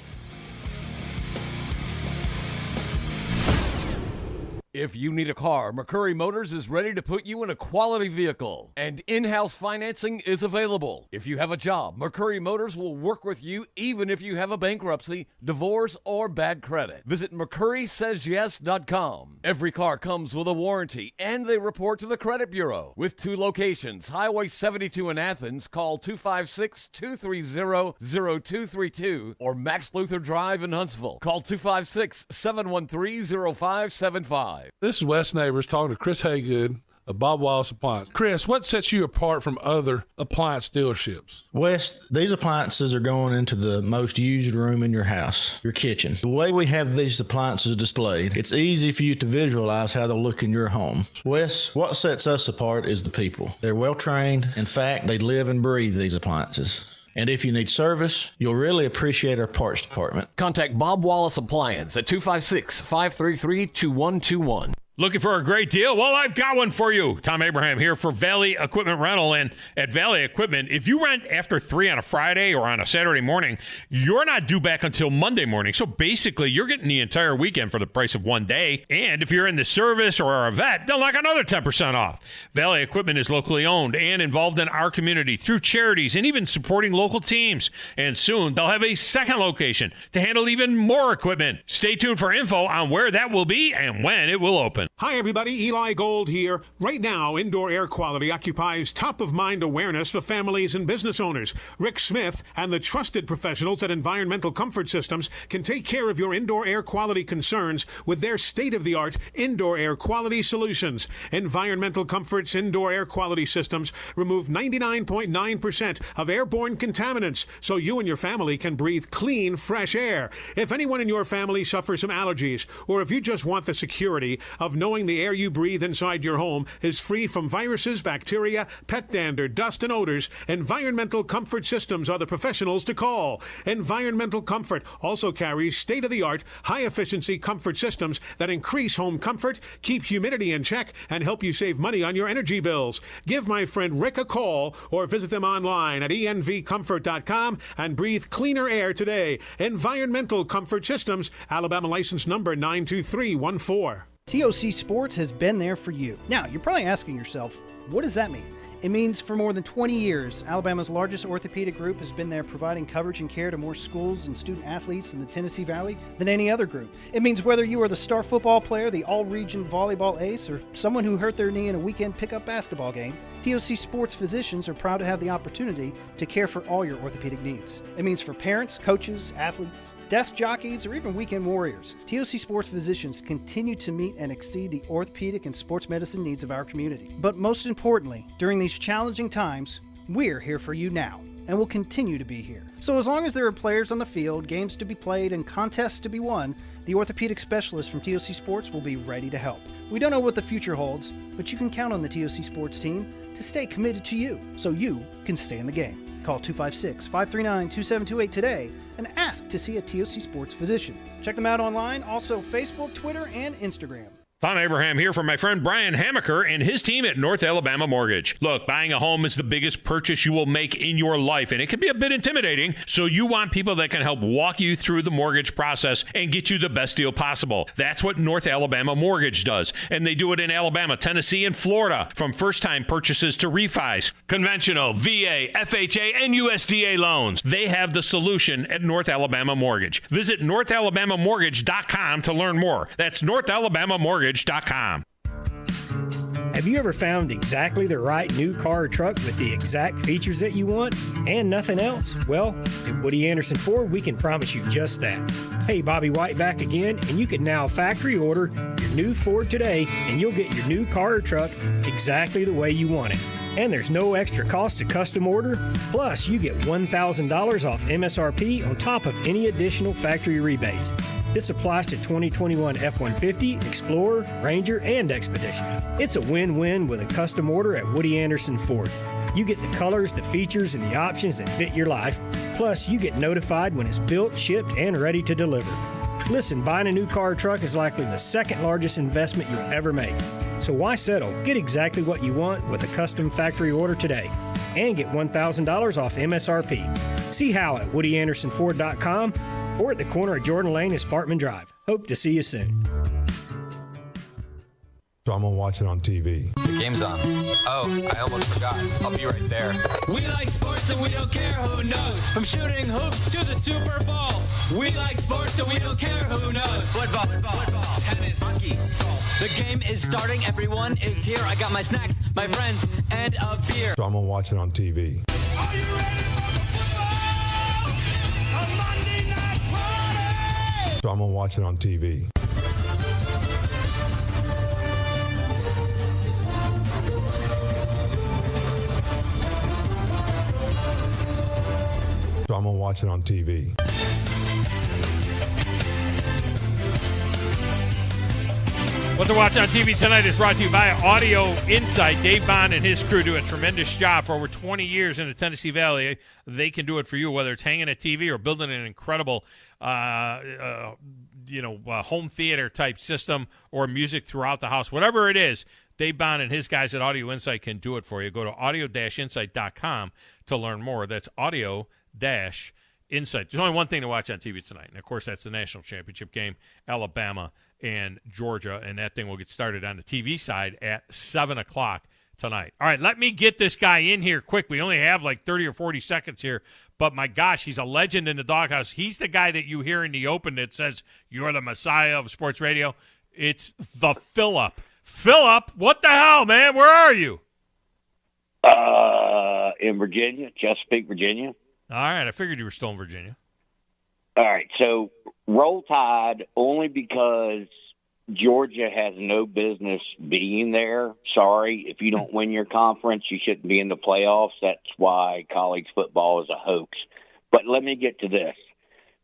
If you need a car, McCurry Motors is ready to put you in a quality vehicle, and in-house financing is available. If you have a job, McCurry Motors will work with you even if you have a bankruptcy, divorce, or bad credit. Visit McCurrySaysYes.com. Every car comes with a warranty, and they report to the credit bureau. With 2 locations, Highway 72 in Athens, call 256-230-0232, or Max Luther Drive in Huntsville. Call 256-713-0575. This is Wes Neighbors talking to Chris Haygood of Bob Wallace Appliance. Chris, what sets you apart from other appliance dealerships? Wes, these appliances are going into the most used room in your house, your kitchen. The way we have these appliances displayed, it's easy for you to visualize how they'll look in your home. Wes, what sets us apart is the people. They're well trained. In fact, they live and breathe these appliances. And if you need service, you'll really appreciate our parts department. Contact Bob Wallace Appliance at 256-533-2121. Looking for a great deal? Well, I've got one for you. Thom Abraham here for Valley Equipment Rental. And at Valley Equipment, if you rent after 3 on a Friday or on a Saturday morning, you're not due back until Monday morning. So basically, you're getting the entire weekend for the price of one day. And if you're in the service or are a vet, they'll knock another 10% off. Valley Equipment is locally owned and involved in our community through charities and even supporting local teams. And soon, they'll have a second location to handle even more equipment. Stay tuned for info on where that will be and when it will open. Hi, everybody. Eli Gold here. Right now, indoor air quality occupies top-of-mind awareness for families and business owners. Rick Smith and the trusted professionals at Environmental Comfort Systems can take care of your indoor air quality concerns with their state-of-the-art indoor air quality solutions. Environmental Comfort's indoor air quality systems remove 99.9% of airborne contaminants so you and your family can breathe clean, fresh air. If anyone in your family suffers from allergies, or if you just want the security of knowing the air you breathe inside your home is free from viruses, bacteria, pet dander, dust, and odors, Environmental Comfort Systems are the professionals to call. Environmental Comfort also carries state-of-the-art, high-efficiency comfort systems that increase home comfort, keep humidity in check, and help you save money on your energy bills. Give my friend Rick a call or visit them online at envcomfort.com and breathe cleaner air today. Environmental Comfort Systems, Alabama license number 92314. TOC Sports has been there for you. Now, you're probably asking yourself, what does that mean? It means for more than 20 years, Alabama's largest orthopedic group has been there providing coverage and care to more schools and student athletes in the Tennessee Valley than any other group. It means whether you are the star football player, the all-region volleyball ace, or someone who hurt their knee in a weekend pickup basketball game, TOC Sports physicians are proud to have the opportunity to care for all your orthopedic needs. It means for parents, coaches, athletes, desk jockeys, or even weekend warriors, TOC Sports physicians continue to meet and exceed the orthopedic and sports medicine needs of our community. But most importantly, during these challenging times, we're here for you now, and will continue to be here. So as long as there are players on the field, games to be played, and contests to be won, the orthopedic specialists from TOC Sports will be ready to help. We don't know what the future holds, but you can count on the TOC Sports team to stay committed to you, so you can stay in the game. Call 256-539-2728 today and ask to see a TOC Sports physician. Check them out online, also Facebook, Twitter, and Instagram. Thom Abraham here for my friend Brian Hamaker and his team at North Alabama Mortgage. Look, buying a home is the biggest purchase you will make in your life, and it can be a bit intimidating, so you want people that can help walk you through the mortgage process and get you the best deal possible. That's what North Alabama Mortgage does, and they do it in Alabama, Tennessee, and Florida, from first-time purchases to refis, conventional, VA, FHA, and USDA loans. They have the solution at North Alabama Mortgage. Visit NorthAlabamaMortgage.com to learn more. That's NorthAlabamaMortgage.com. Have you ever found exactly the right new car or truck with the exact features that you want and nothing else? Well, at Woody Anderson Ford, we can promise you just that. Hey, Bobby White back again, and you can now factory order your your new Ford today, and you'll get your new car or truck exactly the way you want it. And there's no extra cost to custom order. Plus, you get $1,000 off MSRP on top of any additional factory rebates. This applies to 2021 F-150, Explorer, Ranger, and Expedition. It's a win-win with a custom order at Woody Anderson Ford. You get the colors, the features, and the options that fit your life. Plus, you get notified when it's built, shipped, and ready to deliver. Listen, buying a new car or truck is likely the second largest investment you'll ever make. So why settle? Get exactly what you want with a custom factory order today. And get $1,000 off MSRP. See how at WoodyAndersonFord.com or at the corner of Jordan Lane and Sparkman Drive. Hope to see you soon. So I'm going to watch it on TV. The game's on. Oh, I almost forgot. I'll be right there. We like sports and we don't care who knows. From shooting hoops to the Super Bowl. We like sports and we don't care who knows. Football, tennis, hockey, golf. The game is starting. Everyone is here. I got my snacks, my friends, and a beer. So I'm going to watch it on TV. Are you ready for football? A Monday night party! So I'm going to watch it on TV. So I'm going to watch it on TV. What to watch on TV tonight is brought to you by Audio Insight. Dave Bond and his crew do a tremendous job for over 20 years in the Tennessee Valley. They can do it for you, whether it's hanging a TV or building an incredible home theater type system or music throughout the house. Whatever it is, Dave Bond and his guys at Audio Insight can do it for you. Go to audio-insight.com to learn more. That's audio-insight. There's only one thing to watch on TV tonight, and of course that's the national championship game, Alabama and Georgia, and that thing will get started on the TV side at 7 o'clock tonight. All right, let me get this guy in here quick. We only have like 30 or 40 seconds here, but my gosh, he's a legend in the doghouse. He's the guy that you hear in the open that says, "You're the Messiah of sports radio." It's the Phillip. Phillip, what the hell, man? Where are you? In Virginia, Chesapeake, Virginia. All right, I figured you were still in Virginia. All right, so Roll Tide only because Georgia has no business being there. Sorry, if you don't win your conference, you shouldn't be in the playoffs. That's why college football is a hoax. But let me get to this.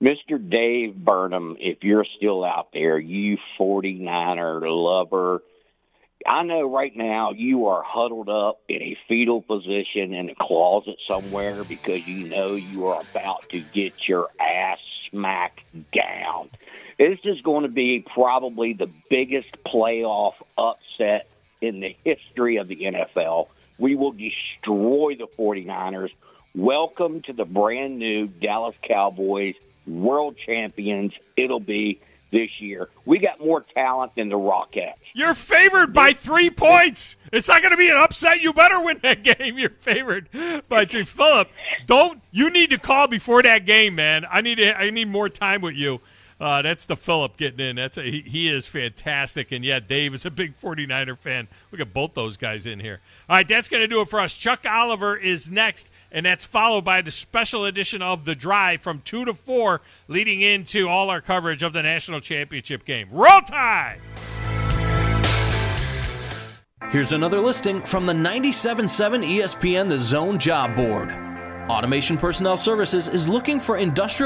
Mr. Dave Burnham, if you're still out there, you 49er lover, I know right now you are huddled up in a fetal position in a closet somewhere because you know you are about to get your ass smacked down. This is going to be probably the biggest playoff upset in the history of the NFL. We will destroy the 49ers. Welcome to the brand new Dallas Cowboys, world champions. It'll be this year. We got more talent than the Rockettes. You're favored by 3 points. It's not going to be an upset. You better win that game. You're favored by 3. Phillip, you need to call before that game, man. I need more time with you. That's the Phillip getting in. He is fantastic. And, yeah, Dave is a big 49er fan. Look at both those guys in here. All right, that's going to do it for us. Chuck Oliver is next, and that's followed by the special edition of The Drive from 2 to 4, leading into all our coverage of the national championship game. Roll Tide! Here's another listing from the 97.7 ESPN The Zone Job Board. Automation Personnel Services is looking for industrial